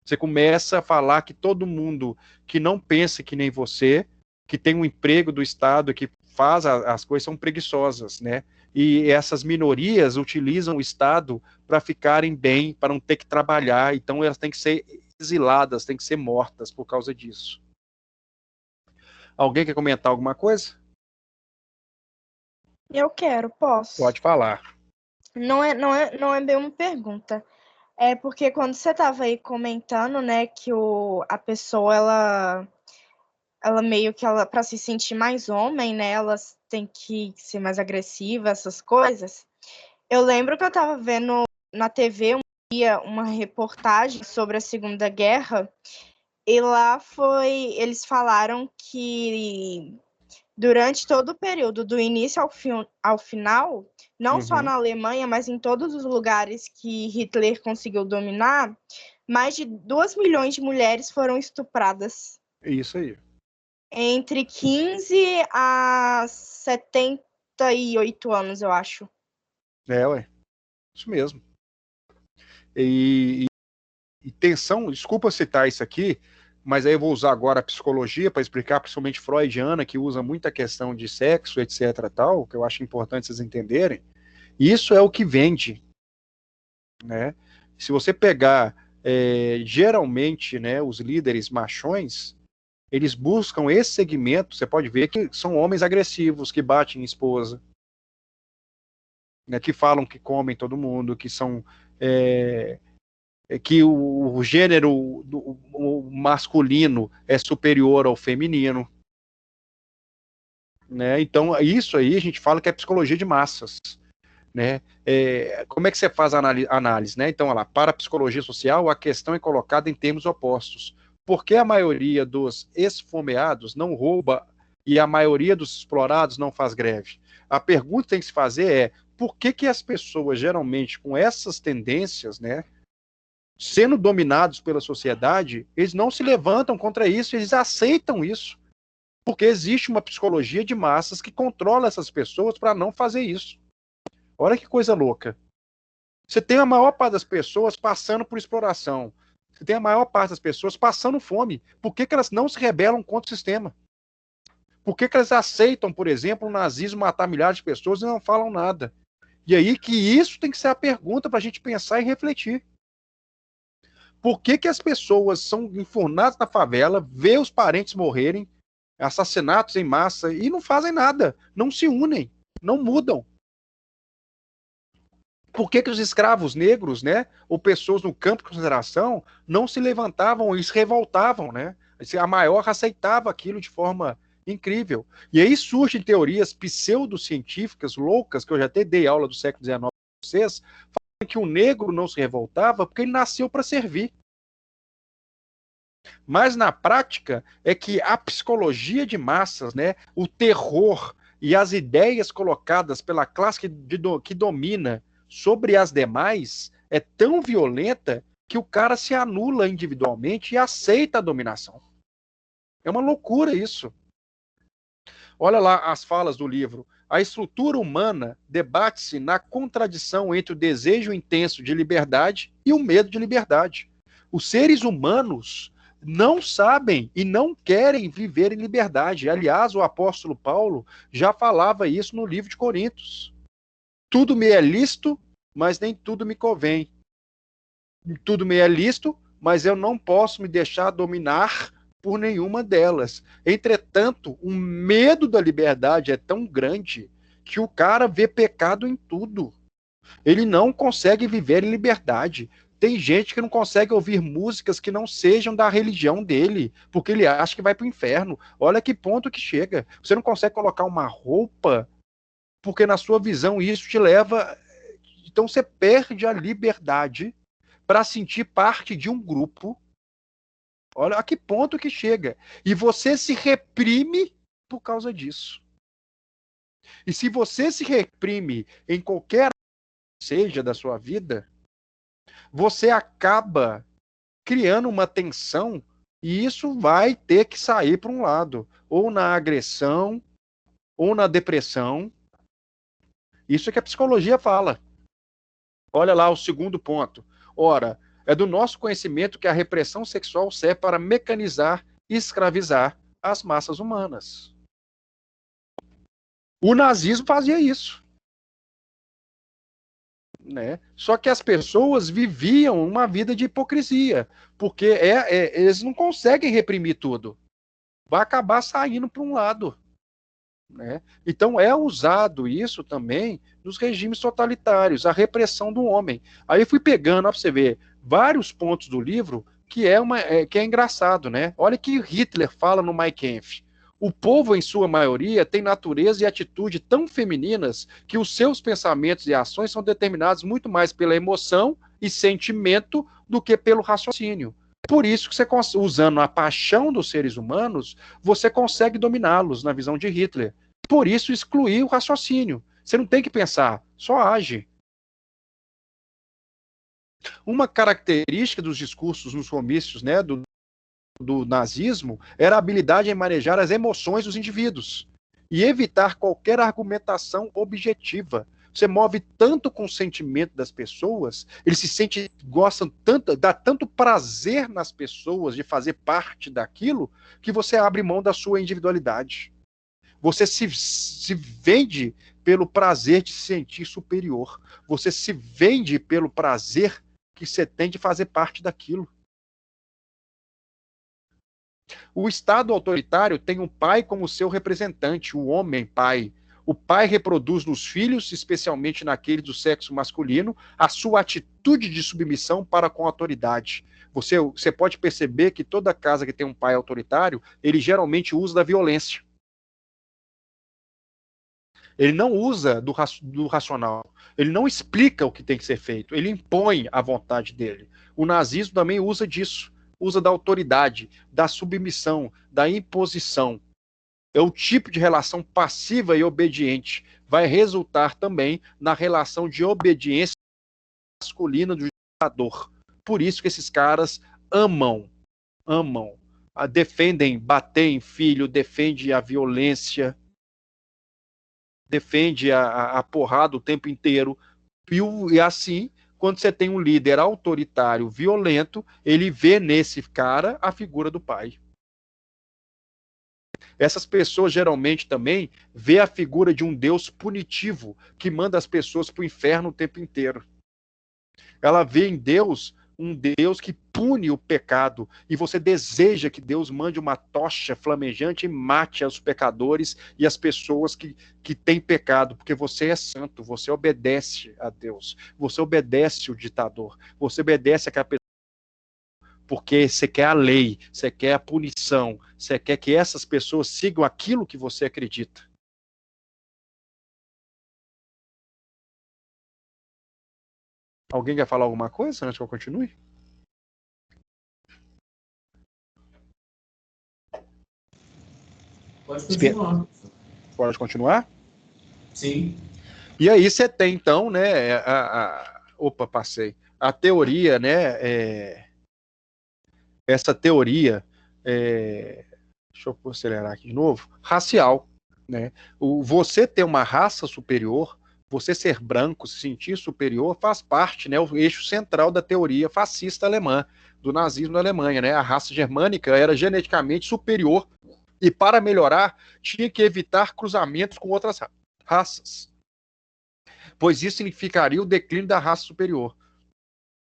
Você começa a falar que todo mundo que não pensa que nem você, que tem um emprego do Estado, que faz as coisas, são preguiçosas, né? E essas minorias utilizam o Estado para ficarem bem, para não ter que trabalhar, então elas têm que ser exiladas, têm que ser mortas por causa disso. Alguém quer comentar alguma coisa? Eu quero, posso? Pode falar. Não é bem uma pergunta. É porque quando você estava aí comentando, né, que a pessoa, ela meio que, para se sentir mais homem, né, ela tem que ser mais agressiva, essas coisas. Eu lembro que eu estava vendo na TV uma reportagem sobre a Segunda Guerra, e lá eles falaram que durante todo o período, do início ao final, não só na Alemanha, mas em todos os lugares que Hitler conseguiu dominar, mais de 2 milhões de mulheres foram estupradas. Isso aí. Entre 15 a 78 anos, eu acho. Ué. Isso mesmo. E tensão, desculpa citar isso aqui, mas aí eu vou usar agora a psicologia para explicar, principalmente freudiana, que usa muita questão de sexo, etc. tal, que eu acho importante vocês entenderem. Isso é o que vende. Né? Se você pegar, geralmente, né, os líderes machões, eles buscam esse segmento, você pode ver que são homens agressivos, que batem em esposa, né, que falam que comem todo mundo, que são... que o gênero o masculino é superior ao feminino. Né? Então, isso aí a gente fala que é psicologia de massas. Né? Como é que você faz a análise? Né? Então, olha lá, para a psicologia social, a questão é colocada em termos opostos. Por que a maioria dos esfomeados não rouba e a maioria dos explorados não faz greve? A pergunta que tem que se fazer é, por que as pessoas, geralmente, com essas tendências, né, sendo dominados pela sociedade, eles não se levantam contra isso, eles aceitam isso. Porque existe uma psicologia de massas que controla essas pessoas para não fazer isso. Olha que coisa louca. Você tem a maior parte das pessoas passando por exploração. Você tem a maior parte das pessoas passando fome. Por que elas não se rebelam contra o sistema? Por que elas aceitam, por exemplo, o nazismo matar milhares de pessoas e não falam nada? E aí que isso tem que ser a pergunta para a gente pensar e refletir. Por que as pessoas são enfurnadas na favela, vê os parentes morrerem, assassinatos em massa e não fazem nada, não se unem, não mudam? Por que os escravos negros, né, ou pessoas no campo de concentração, não se levantavam e se revoltavam, né? A maior aceitava aquilo de forma incrível. E aí surgem teorias pseudocientíficas loucas, que eu já até dei aula do século XIX para vocês, falando que o negro não se revoltava porque ele nasceu para servir. Mas na prática é que a psicologia de massas, né, o terror e as ideias colocadas pela classe que domina sobre as demais é tão violenta que o cara se anula individualmente e aceita a dominação. É uma loucura isso. Olha lá as falas do livro. A estrutura humana debate-se na contradição entre o desejo intenso de liberdade e o medo de liberdade. Os seres humanos não sabem e não querem viver em liberdade. Aliás, o apóstolo Paulo já falava isso no livro de Coríntios. Tudo me é lícito, mas nem tudo me convém. Tudo me é lícito, mas eu não posso me deixar dominar por nenhuma delas. Entretanto, o medo da liberdade é tão grande que o cara vê pecado em tudo. Ele não consegue viver em liberdade. Tem gente que não consegue ouvir músicas que não sejam da religião dele, porque ele acha que vai para o inferno. Olha que ponto que chega. Você não consegue colocar uma roupa, porque na sua visão isso te leva... Então você perde a liberdade para sentir parte de um grupo. Olha a que ponto que chega. E você se reprime por causa disso. E se você se reprime em qualquer seja da sua vida, você acaba criando uma tensão e isso vai ter que sair para um lado, ou na agressão, ou na depressão. Isso é que a psicologia fala. Olha lá o segundo ponto. Ora, é do nosso conhecimento que a repressão sexual serve para mecanizar e escravizar as massas humanas. O nazismo fazia isso. Né? Só que as pessoas viviam uma vida de hipocrisia, porque eles não conseguem reprimir tudo. Vai acabar saindo para um lado. Né? Então é usado isso também nos regimes totalitários, a repressão do homem. Aí eu fui pegando, para você ver, vários pontos do livro que é engraçado. Né? Olha que Hitler fala no Mein Kampf. O povo, em sua maioria, tem natureza e atitude tão femininas que os seus pensamentos e ações são determinados muito mais pela emoção e sentimento do que pelo raciocínio. Por isso que você, usando a paixão dos seres humanos, você consegue dominá-los na visão de Hitler. Por isso, excluir o raciocínio. Você não tem que pensar, só age. Uma característica dos discursos nos comícios, né, do nazismo era a habilidade em manejar as emoções dos indivíduos e evitar qualquer argumentação objetiva. Você move tanto com o sentimento das pessoas, eles se sentem, gostam tanto, dá tanto prazer nas pessoas de fazer parte daquilo, que você abre mão da sua individualidade. Você se vende pelo prazer de se sentir superior. Você se vende pelo prazer que você tem de fazer parte daquilo. O Estado autoritário tem um pai como seu representante, o homem pai. O pai reproduz nos filhos, especialmente naqueles do sexo masculino, a sua atitude de submissão para com a autoridade. Você pode perceber que toda casa que tem um pai autoritário, ele geralmente usa da violência. Ele não usa do racional. Ele não explica o que tem que ser feito. Ele impõe a vontade dele. O nazismo também usa disso. Usa da autoridade, da submissão, da imposição. É o tipo de relação passiva e obediente. Vai resultar também na relação de obediência masculina do ditador. Por isso que esses caras amam, defendem bater em filho, defendem a violência, defende a porrada o tempo inteiro. E assim, quando você tem um líder autoritário, violento, ele vê nesse cara a figura do pai. Essas pessoas geralmente também vê a figura de um Deus punitivo, que manda as pessoas para o inferno o tempo inteiro. Ela vê em Deus um Deus que pune o pecado, e você deseja que Deus mande uma tocha flamejante e mate os pecadores e as pessoas que têm pecado, porque você é santo, você obedece a Deus, você obedece o ditador, você obedece aquela pessoa, porque você quer a lei, você quer a punição, você quer que essas pessoas sigam aquilo que você acredita. Alguém quer falar alguma coisa antes que eu continue? Pode continuar. Pode continuar? Sim. E aí você tem, então, né, opa, passei. A teoria, né, essa teoria, deixa eu acelerar aqui de novo, racial. Né? Você ter uma raça superior, você ser branco, se sentir superior, faz parte, né, o eixo central da teoria fascista alemã, do nazismo na Alemanha, né? A raça germânica era geneticamente superior e, para melhorar, tinha que evitar cruzamentos com outras raças, pois isso significaria o declínio da raça superior.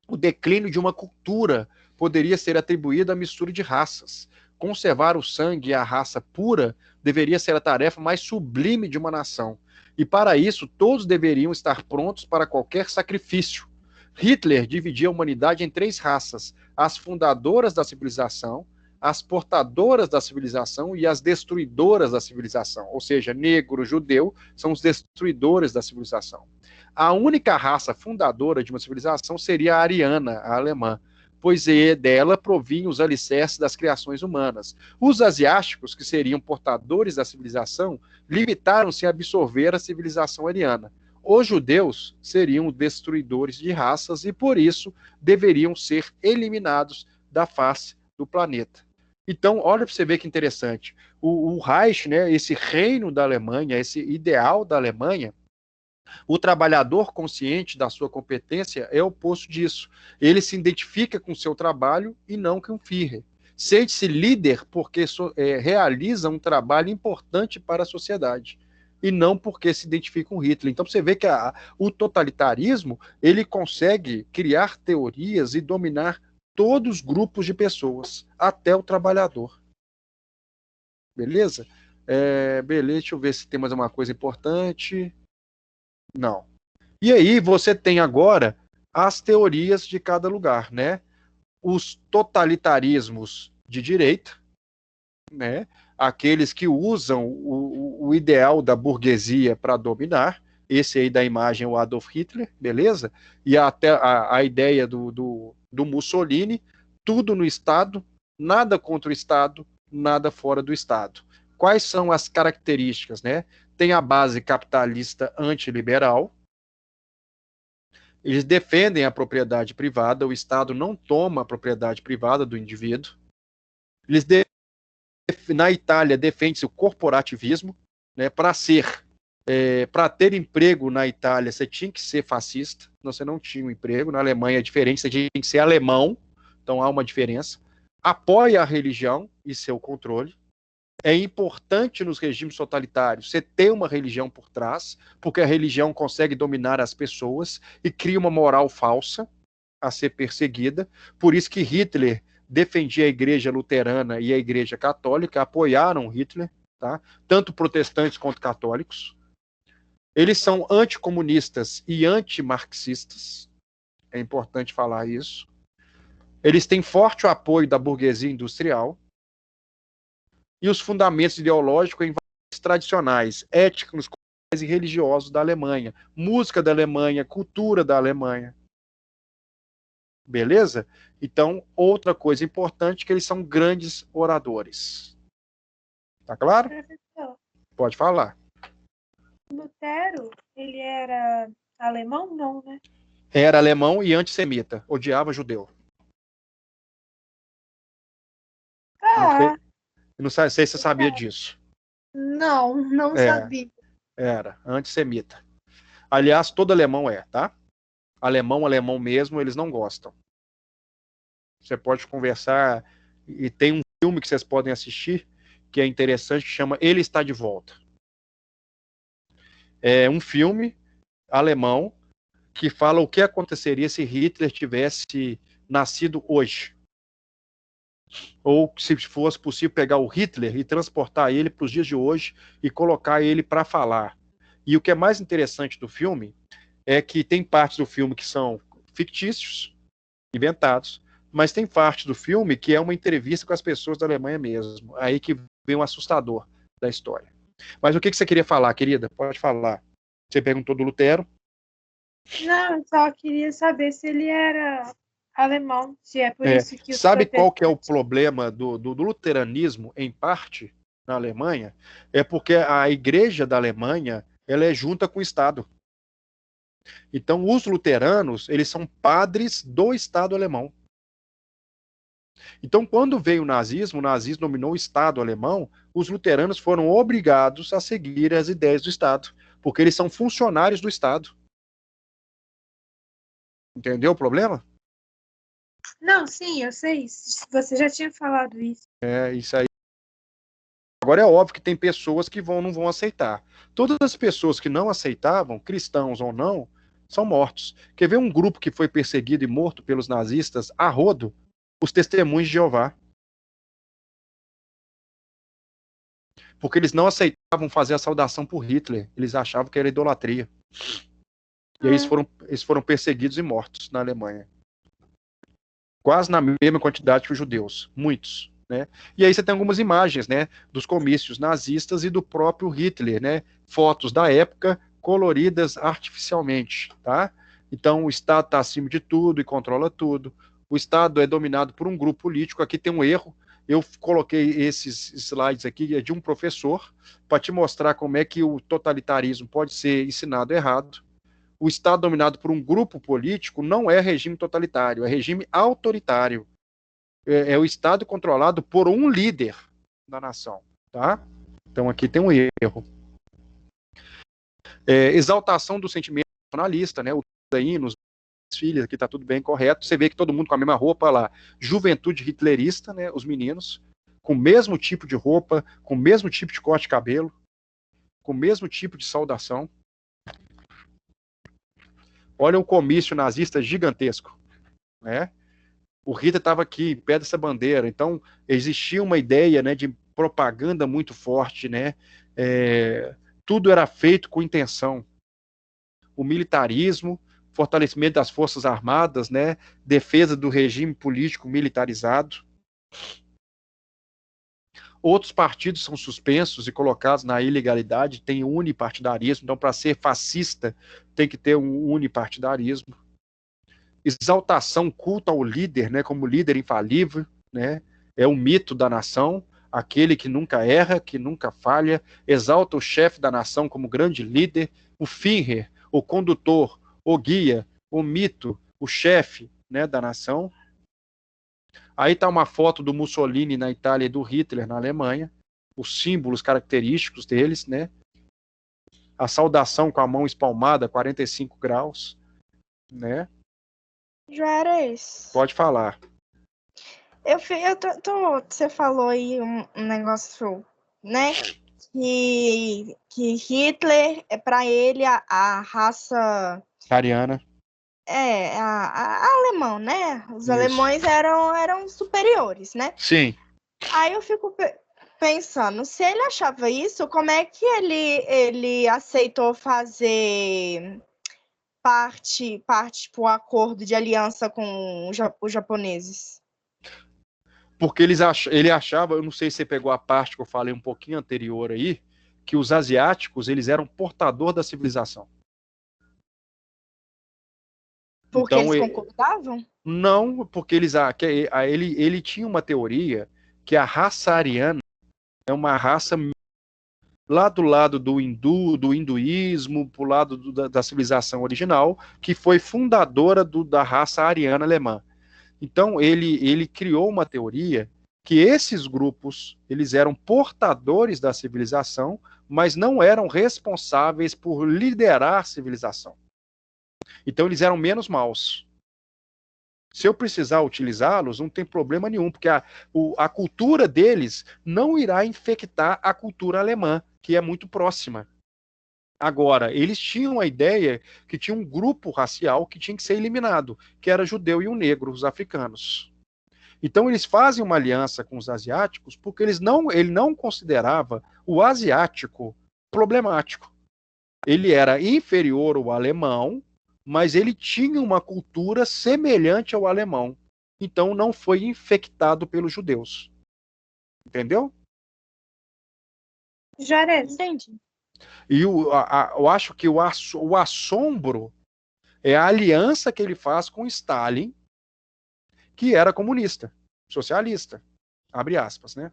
O declínio de uma cultura poderia ser atribuído à mistura de raças. Conservar o sangue e a raça pura deveria ser a tarefa mais sublime de uma nação. E para isso, todos deveriam estar prontos para qualquer sacrifício. Hitler dividia a humanidade em 3 raças: as fundadoras da civilização, as portadoras da civilização e as destruidoras da civilização. Ou seja, negro, judeu são os destruidores da civilização. A única raça fundadora de uma civilização seria a ariana, a alemã, pois dela provinham os alicerces das criações humanas. Os asiáticos, que seriam portadores da civilização, limitaram-se a absorver a civilização ariana. Os judeus seriam destruidores de raças e, por isso, deveriam ser eliminados da face do planeta. Então, olha para você ver que interessante. O Reich, né, esse reino da Alemanha, esse ideal da Alemanha, o trabalhador consciente da sua competência é o oposto disso. Ele se identifica com o seu trabalho e não com o Führer. Sente-se líder porque realiza um trabalho importante para a sociedade e não porque se identifica com Hitler. Então você vê que o totalitarismo ele consegue criar teorias e dominar todos os grupos de pessoas, até o trabalhador. Beleza? Beleza, deixa eu ver se tem mais uma coisa importante. Não. E aí você tem agora as teorias de cada lugar, né? Os totalitarismos de direita, né? Aqueles que usam o ideal da burguesia para dominar. Esse aí da imagem é o Adolf Hitler, beleza? E até a ideia do Mussolini, tudo no Estado, nada contra o Estado, nada fora do Estado. Quais são as características, né? Tem a base capitalista antiliberal, eles defendem a propriedade privada, o Estado não toma a propriedade privada do indivíduo, eles na Itália defende-se o corporativismo, né? Para ter emprego na Itália você tinha que ser fascista, você não tinha um emprego, na Alemanha é diferente, você tinha que ser alemão, então há uma diferença, apoia a religião e seu controle. É importante nos regimes totalitários você ter uma religião por trás, porque a religião consegue dominar as pessoas e cria uma moral falsa a ser perseguida. Por isso que Hitler defendia a igreja luterana e a igreja católica, apoiaram Hitler, tá? Tanto protestantes quanto católicos. Eles são anticomunistas e antimarxistas, é importante falar isso. Eles têm forte apoio da burguesia industrial. E os fundamentos ideológicos em valores tradicionais, étnicos e religiosos da Alemanha, música da Alemanha, cultura da Alemanha. Beleza? Então, outra coisa importante é que eles são grandes oradores. Tá claro? Professor, Pode falar. Lutero, ele era alemão? Não, né? Era alemão e antissemita, odiava judeu. Não sei se você sabia disso. Não sabia. Era antissemita. Aliás, todo alemão tá? Alemão mesmo, eles não gostam. Você pode conversar, e tem um filme que vocês podem assistir, que é interessante, que chama Ele Está de Volta. É um filme alemão que fala o que aconteceria se Hitler tivesse nascido hoje. Ou se fosse possível pegar o Hitler e transportar ele para os dias de hoje e colocar ele para falar. E o que é mais interessante do filme é que tem partes do filme que são fictícios, inventados, mas tem parte do filme que é uma entrevista com as pessoas da Alemanha mesmo. Aí que vem o assustador da história. Mas o que você queria falar, querida? Pode falar. Você perguntou do Lutero. Não, eu só queria saber se ele era alemão, se é por isso que... Sabe qual que é o problema do luteranismo, em parte, na Alemanha? É porque a igreja da Alemanha, ela é junta com o Estado. Então, os luteranos, eles são padres do Estado alemão. Então, quando veio o nazismo dominou o Estado alemão, os luteranos foram obrigados a seguir as ideias do Estado, porque eles são funcionários do Estado. Entendeu o problema? Não, sim, eu sei. Você já tinha falado isso. É, isso aí. Agora é óbvio que tem pessoas que não vão aceitar. Todas as pessoas que não aceitavam, cristãos ou não, são mortos. Quer ver um grupo que foi perseguido e morto pelos nazistas a rodo? Os Testemunhos de Jeová. Porque eles não aceitavam fazer a saudação por Hitler. Eles achavam que era idolatria. E aí eles foram perseguidos e mortos na Alemanha. Quase na mesma quantidade que os judeus. Muitos. Né? E aí você tem algumas imagens, né, dos comícios nazistas e do próprio Hitler, né? Fotos da época coloridas artificialmente. Tá? Então o Estado está acima de tudo e controla tudo. O Estado é dominado por um grupo político. Aqui tem um erro. Eu coloquei esses slides aqui de um professor para te mostrar como é que o totalitarismo pode ser ensinado errado. O Estado dominado por um grupo político não é regime totalitário, é regime autoritário. É o Estado controlado por um líder da nação. Tá? Então aqui tem um erro. Exaltação do sentimento nacionalista, né? Os hinos, filhas, aqui está tudo bem correto. Você vê que todo mundo com a mesma roupa lá. Juventude hitlerista, né? Os meninos, com o mesmo tipo de roupa, com o mesmo tipo de corte de cabelo, com o mesmo tipo de saudação. Olha um comício nazista gigantesco, né? O Hitler estava aqui, pé dessa bandeira. Então, existia uma ideia, né, de propaganda muito forte, né? Tudo era feito com intenção. O militarismo, fortalecimento das forças armadas, né? Defesa do regime político militarizado. Outros partidos são suspensos e colocados na ilegalidade, tem unipartidarismo, então para ser fascista tem que ter um unipartidarismo. Exaltação, culto ao líder, né, como líder infalível, né, é o mito da nação, aquele que nunca erra, que nunca falha, exalta o chefe da nação como grande líder, o Führer, o condutor, o guia, o mito, o chefe, né, da nação. Aí está uma foto do Mussolini na Itália e do Hitler na Alemanha, os símbolos característicos deles, né? A saudação com a mão espalmada, 45 graus, né? Já era isso. Pode falar. Você falou aí um negócio, né? Que Hitler é para ele a raça Ariana. A alemão, né? Os alemães eram superiores, né? Sim. Aí eu fico pensando, se ele achava isso, como é que ele aceitou fazer parte pro acordo de aliança com os japoneses? Porque ele achava, eu não sei se você pegou a parte que eu falei um pouquinho anterior aí, que os asiáticos, eles eram portador da civilização. Porque então, eles concordavam? Não, porque ele tinha uma teoria que a raça ariana é uma raça lá do lado do hinduísmo, pro lado da civilização original, que foi fundadora da raça ariana alemã. Então ele criou uma teoria que esses grupos eles eram portadores da civilização, mas não eram responsáveis por liderar a civilização. Então eles eram menos maus. Se eu precisar utilizá-los, não tem problema nenhum, porque a cultura deles não irá infectar a cultura alemã, que é muito próxima. Agora, eles tinham a ideia que tinha um grupo racial que tinha que ser eliminado, que era judeu e um negro, os africanos. Então eles fazem uma aliança com os asiáticos porque ele não considerava o asiático problemático. Ele era inferior ao alemão, mas ele tinha uma cultura semelhante ao alemão. Então não foi infectado pelos judeus. Entendeu? Já era, entendi. E eu acho que o assombro é a aliança que ele faz com Stalin, que era comunista, socialista, abre aspas, né?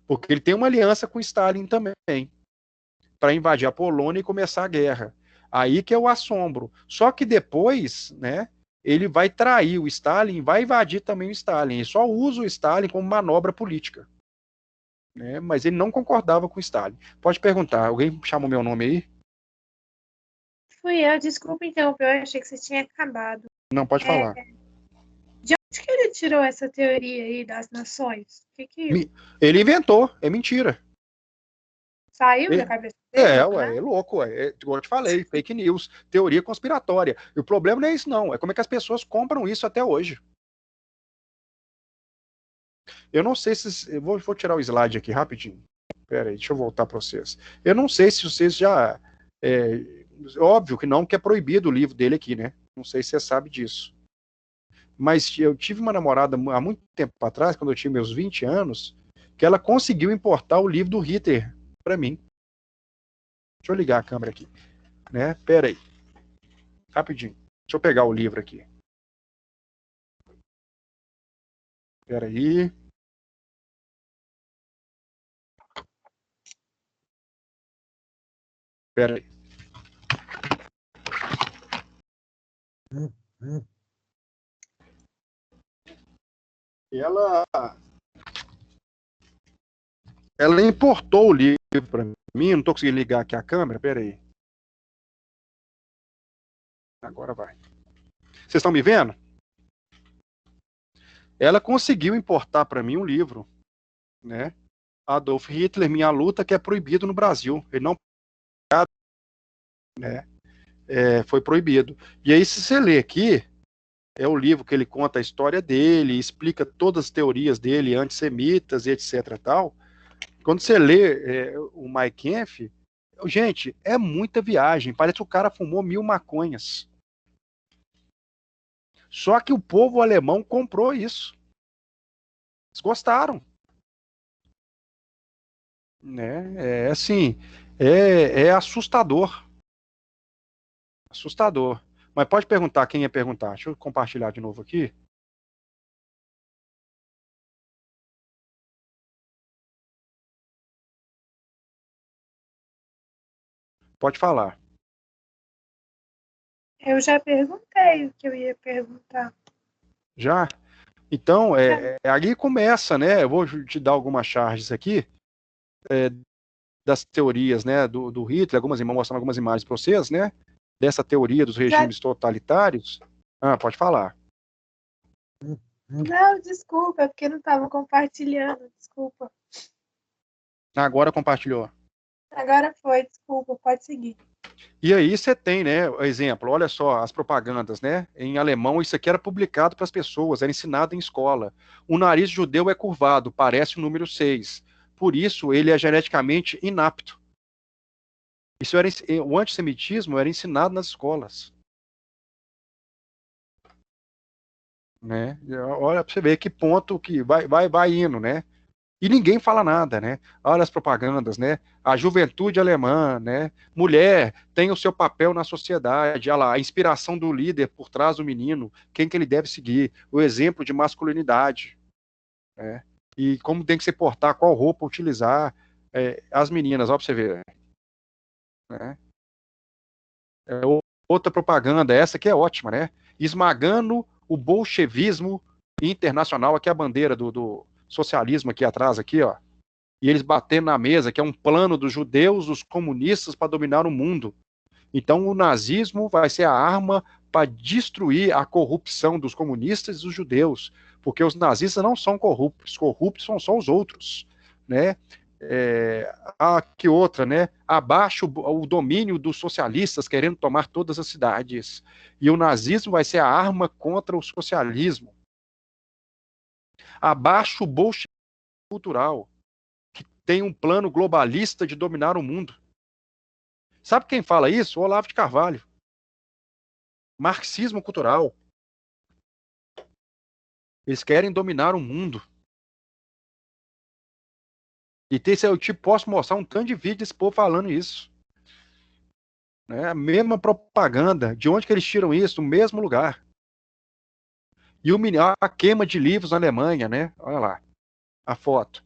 Porque ele tem uma aliança com Stalin também, para invadir a Polônia e começar a guerra. Aí que é o assombro. Só que depois, né, ele vai trair o Stalin, vai invadir também o Stalin. Ele só usa o Stalin como manobra política. Né, mas ele não concordava com o Stalin. Pode perguntar, alguém chamou meu nome aí? Fui eu, desculpa interromper, eu achei que você tinha acabado. Não, pode falar. De onde que ele tirou essa teoria aí das nações? Ele inventou, é mentira. Saiu da cabeça dele? É louco, igual eu te falei, fake news, teoria conspiratória. E o problema não é isso, não. É como é que as pessoas compram isso até hoje. Eu não sei se... Eu vou tirar o slide aqui rapidinho. Pera aí, deixa eu voltar para vocês. Eu não sei se vocês já... óbvio que não, que é proibido o livro dele aqui, né? Não sei se você sabe disso. Mas eu tive uma namorada há muito tempo atrás, quando eu tinha meus 20 anos, que ela conseguiu importar o livro do Hitler para mim. Deixa eu ligar a câmera aqui. Né? Pera aí. Rapidinho. Deixa eu pegar o livro aqui. Pera aí. Pera aí. Ela importou o livro para mim. Não estou conseguindo ligar aqui a câmera. Pera aí. Agora vai. Vocês estão me vendo? Ela conseguiu importar para mim um livro, né? Adolf Hitler, Minha Luta, que é proibido no Brasil. Ele não, né? Foi proibido. E aí, se você ler aqui, é o livro que ele conta a história dele, explica todas as teorias dele, antissemitas e etc. Tal. Quando você lê o Mein Kampf, gente, é muita viagem. Parece que o cara fumou 1000 maconhas. Só que o povo alemão comprou isso. Eles gostaram. Né? Assim, é assustador. Assustador. Mas pode perguntar quem ia perguntar. Deixa eu compartilhar de novo aqui. Pode falar. Eu já perguntei o que eu ia perguntar. Já? Então, aí começa, né? Eu vou te dar algumas charges aqui das teorias, né, do Hitler, mostrando algumas imagens para vocês, né? Dessa teoria dos regimes totalitários. Pode falar. Não, desculpa, é porque não estava compartilhando, desculpa. Agora compartilhou. Agora foi, desculpa, pode seguir. E aí você tem, né, exemplo, olha só, as propagandas, né, em alemão isso aqui era publicado para as pessoas, era ensinado em escola. O nariz judeu é curvado, parece o número 6. Por isso ele é geneticamente inapto. O antissemitismo era ensinado nas escolas. Né? Olha para você ver que ponto que vai indo, né? E ninguém fala nada, né? Olha as propagandas, né? A juventude alemã, né? Mulher tem o seu papel na sociedade, olha lá, a inspiração do líder por trás do menino, quem que ele deve seguir, o exemplo de masculinidade, né? E como tem que se portar, qual roupa utilizar, as meninas, ó, pra você ver, né? Outra propaganda, essa que é ótima, né? Esmagando o bolchevismo internacional, aqui é a bandeira do socialismo aqui atrás, aqui, ó. E eles batendo na mesa, que é um plano dos judeus, dos comunistas para dominar o mundo. Então o nazismo vai ser a arma para destruir a corrupção dos comunistas e dos judeus, porque os nazistas não são corruptos são só os outros, né? Que outra, né? Abaixo o domínio dos socialistas querendo tomar todas as cidades. E o nazismo vai ser a arma contra o socialismo. Abaixo o bolchevismo cultural, que tem um plano globalista de dominar o mundo. Sabe quem fala isso? O Olavo de Carvalho. Marxismo cultural. Eles querem dominar o mundo. E eu posso mostrar um tanto de vídeo desse povo falando isso. Né? A mesma propaganda. De onde que eles tiram isso? Do mesmo lugar. E a queima de livros na Alemanha, né? Olha lá. A foto.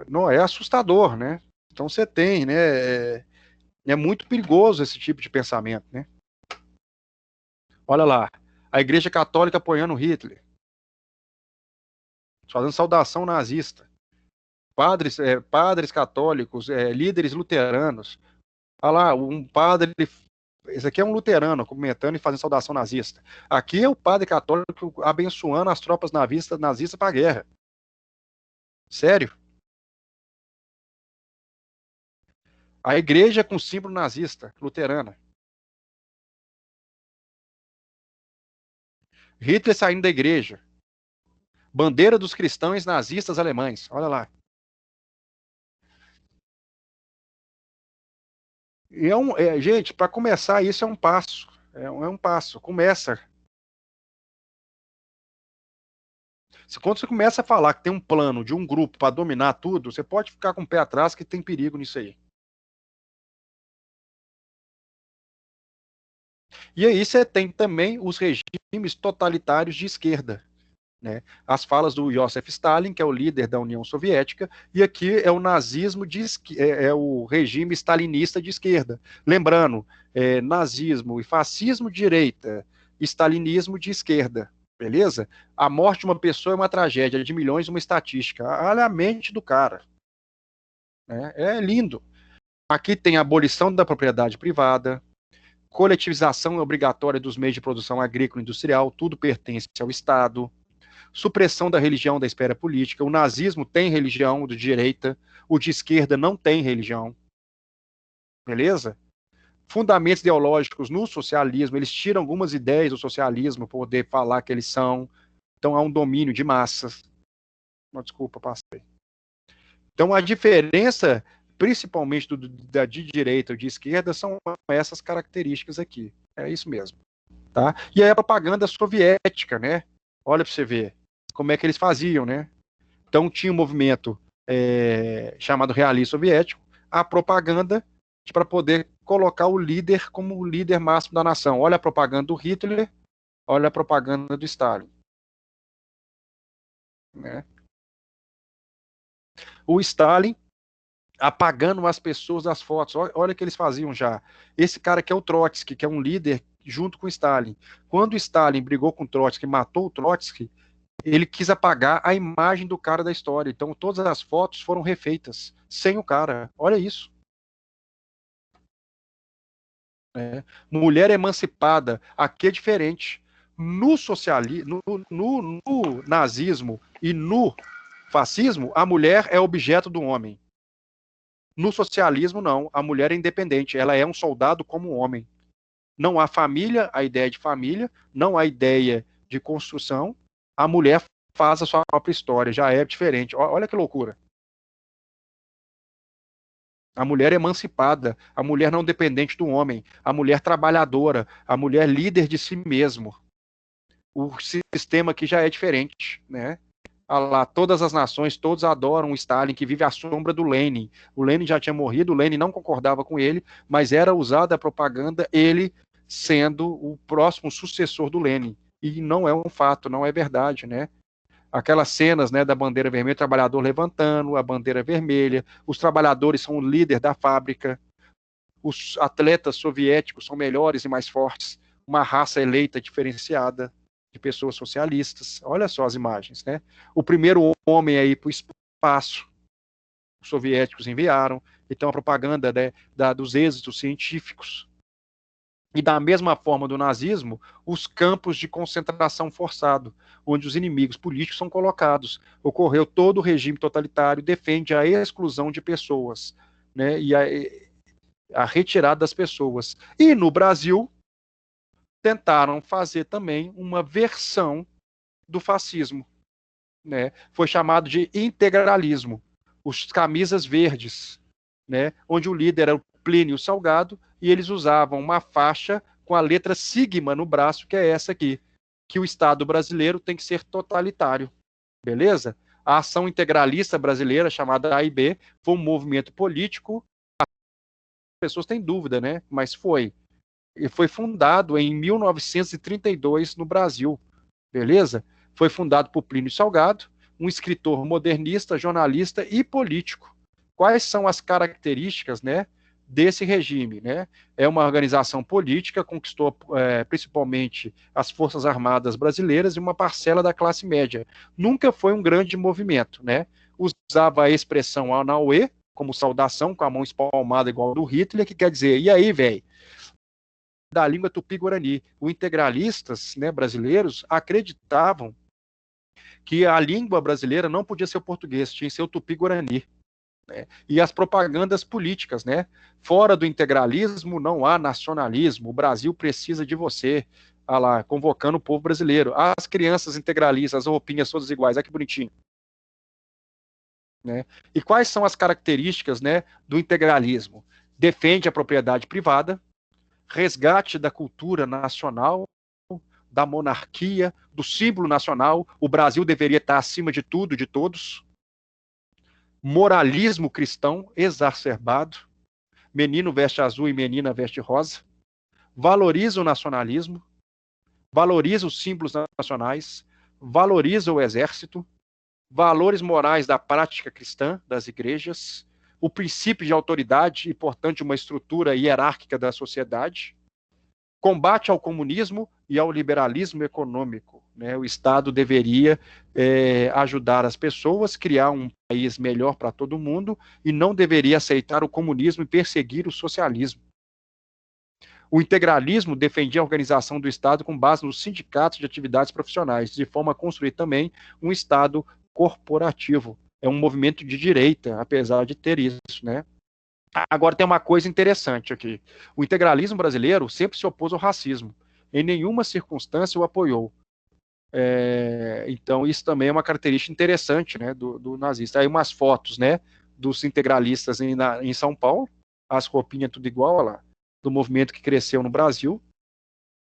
Não, é assustador, né? Então você tem, né? É muito perigoso esse tipo de pensamento, né? Olha lá. A Igreja Católica apoiando Hitler. Fazendo saudação nazista. Padres católicos, líderes luteranos. Olha lá, um padre, esse aqui é um luterano comentando e fazendo saudação nazista. Aqui é o padre católico abençoando as tropas nazistas para a guerra. Sério? A igreja com símbolo nazista, luterana. Hitler saindo da igreja. Bandeira dos cristãos nazistas alemães. Olha lá. Gente, para começar, isso é um passo. É um passo. Começa. Quando você começa a falar que tem um plano de um grupo para dominar tudo, você pode ficar com o pé atrás que tem perigo nisso aí. E aí você tem também os regimes totalitários de esquerda. Né? As falas do Joseph Stalin, que é o líder da União Soviética, e aqui é o nazismo, é o regime stalinista de esquerda. Lembrando, nazismo e fascismo de direita, stalinismo de esquerda, beleza? A morte de uma pessoa é uma tragédia, de milhões uma estatística. Olha a mente do cara. Né? É lindo. Aqui tem a abolição da propriedade privada, coletivização obrigatória dos meios de produção agrícola e industrial, tudo pertence ao Estado, supressão da religião da esfera política. O nazismo tem religião de direita, o de esquerda não tem religião. Beleza? Fundamentos ideológicos no socialismo, eles tiram algumas ideias do socialismo para poder falar que eles são. Então há um domínio de massas. Desculpa, passei. Então a diferença, principalmente de direita ou de esquerda, são essas características aqui. É isso mesmo. Tá? E aí a propaganda soviética, né? Olha para você ver como é que eles faziam, né? Então tinha um movimento chamado realismo soviético, a propaganda para poder colocar o líder como o líder máximo da nação. Olha a propaganda do Hitler, olha a propaganda do Stalin. Né? O Stalin apagando as pessoas das fotos. Olha o que eles faziam já. Esse cara que é o Trotsky, que é um líder junto com o Stalin. Quando o Stalin brigou com o Trotsky, matou o Trotsky, ele quis apagar a imagem do cara da história. Então todas as fotos foram refeitas sem o cara. Olha isso. Mulher emancipada, aqui é diferente. No socialismo, no nazismo e no fascismo, a mulher é objeto do homem. No socialismo, não. A mulher é independente. Ela é um soldado como um homem. Não há família, a ideia de família, não há ideia de construção. A mulher faz a sua própria história. Já é diferente. Olha que loucura. A mulher emancipada, a mulher não dependente do homem, a mulher trabalhadora, a mulher líder de si mesmo. O sistema aqui já é diferente, né? Lá, todas as nações, todos adoram o Stalin, que vive à sombra do Lenin. O Lenin já tinha morrido, o Lenin não concordava com ele, mas era usada a propaganda, ele sendo o próximo sucessor do Lenin. E não é um fato, não é verdade, né? Aquelas cenas, né, da bandeira vermelha, o trabalhador levantando a bandeira vermelha, os trabalhadores são o líder da fábrica, os atletas soviéticos são melhores e mais fortes, uma raça eleita diferenciada de pessoas socialistas. Olha só as imagens, né? O primeiro homem aí para o espaço, os soviéticos enviaram. Então a propaganda, né, dos êxitos científicos. E da mesma forma do nazismo, os campos de concentração forçado, onde os inimigos políticos são colocados. Ocorreu todo o regime totalitário, defende a exclusão de pessoas, né, e a retirada das pessoas. E no Brasil, tentaram fazer também uma versão do fascismo. Né? Foi chamado de integralismo, os camisas verdes, né? Onde o líder era o Plínio Salgado, e eles usavam uma faixa com a letra sigma no braço, que é essa aqui, que o Estado brasileiro tem que ser totalitário. Beleza? A Ação Integralista Brasileira, chamada AIB, foi um movimento político. As pessoas têm dúvida, né? Mas foi. E foi fundado em 1932 no Brasil. Beleza? Foi fundado por Plínio Salgado, um escritor modernista, jornalista e político. Quais são as características, né, desse regime? Né? É uma organização política, conquistou principalmente as Forças Armadas brasileiras e uma parcela da classe média. Nunca foi um grande movimento. Né? Usava a expressão Anauê, como saudação, com a mão espalmada igual do Hitler, que quer dizer, e aí, velho, da língua tupi-guarani. Os integralistas, né, brasileiros acreditavam que a língua brasileira não podia ser o português, tinha que ser o tupi-guarani. Né? E as propagandas políticas, né? Fora do integralismo não há nacionalismo, o Brasil precisa de você. Ah lá, convocando o povo brasileiro. As crianças integralistas, as roupinhas todas iguais, olha que bonitinho. Né? E quais são as características, né, do integralismo? Defende a propriedade privada, resgate da cultura nacional, da monarquia, do símbolo nacional, o Brasil deveria estar acima de tudo, de todos. Moralismo cristão exacerbado, menino veste azul e menina veste rosa. Valoriza o nacionalismo, valoriza os símbolos nacionais, valoriza o exército, valores morais da prática cristã das igrejas, o princípio de autoridade e, portanto, uma estrutura hierárquica da sociedade, combate ao comunismo e ao liberalismo econômico. Né? O Estado deveria ajudar as pessoas, criar um país melhor para todo mundo e não deveria aceitar o comunismo e perseguir o socialismo. O integralismo defendia a organização do Estado com base nos sindicatos de atividades profissionais, de forma a construir também um Estado corporativo. É um movimento de direita, apesar de ter isso, né? Agora tem uma coisa interessante aqui. O integralismo brasileiro sempre se opôs ao racismo. Em nenhuma circunstância o apoiou. Então isso também é uma característica interessante, né, do nazista. Aí umas fotos, né, dos integralistas em São Paulo, as roupinhas tudo igual, olha lá, do movimento que cresceu no Brasil.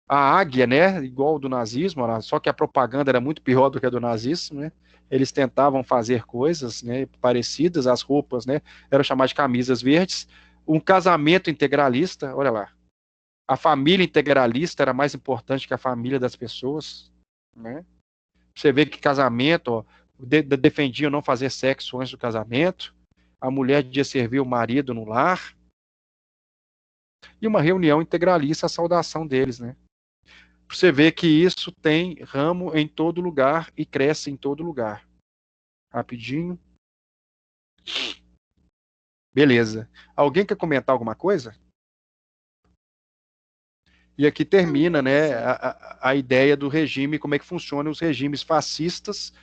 A águia, né, igual do nazismo, olha lá, só que a propaganda era muito pior do que a do nazismo, né? Eles tentavam fazer coisas, né, parecidas, as roupas, né, eram chamadas de camisas verdes. Um casamento integralista, olha lá, a família integralista era mais importante que a família das pessoas, né? Você vê que casamento, ó, defendiam não fazer sexo antes do casamento, a mulher devia servir o marido no lar, e uma reunião integralista, a saudação deles, né? Você vê que isso tem ramo em todo lugar e cresce em todo lugar. Rapidinho. Beleza. Alguém quer comentar alguma coisa? E aqui termina, né, a ideia do regime, como é que funcionam os regimes fascistas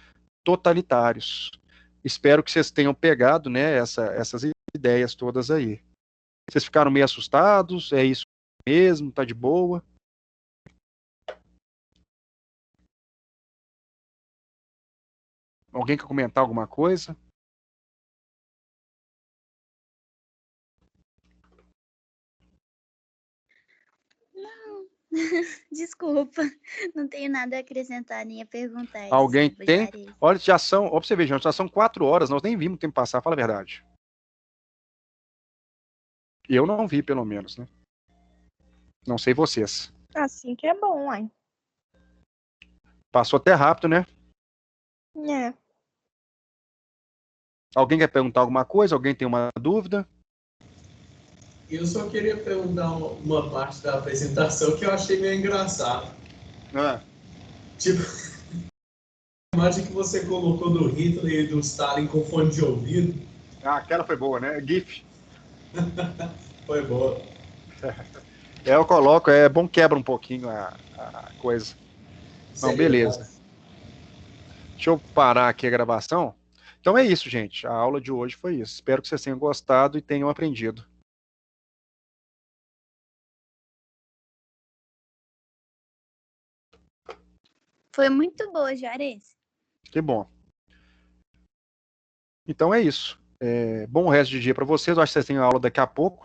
totalitários. Espero que vocês tenham pegado, né, essas ideias todas aí. Vocês ficaram meio assustados? É isso mesmo? Tá de boa? Alguém quer comentar alguma coisa? Não, desculpa, não tenho nada a acrescentar nem a perguntar. Alguém Desculpa, tem? Juarez. Olha, ó, pra você ver, gente, já são 4 horas, nós nem vimos o tempo passar, fala a verdade. Eu não vi, pelo menos, né? Não sei vocês. Assim que é bom, uai. Passou até rápido, né? É. Alguém quer perguntar alguma coisa? Alguém tem uma dúvida? Eu só queria perguntar uma parte da apresentação que eu achei meio engraçado. Tipo, a imagem que você colocou do Hitler e do Stalin com fone de ouvido. Aquela foi boa, né? GIF. Foi boa. Eu coloco, é bom, quebra um pouquinho a coisa. Não, beleza. Deixa eu parar aqui a gravação. Então é isso, gente. A aula de hoje foi isso. Espero que vocês tenham gostado e tenham aprendido. Foi muito boa, Juarez. Que bom. Então é isso. Bom resto de dia para vocês. Eu acho que vocês têm aula daqui a pouco, né?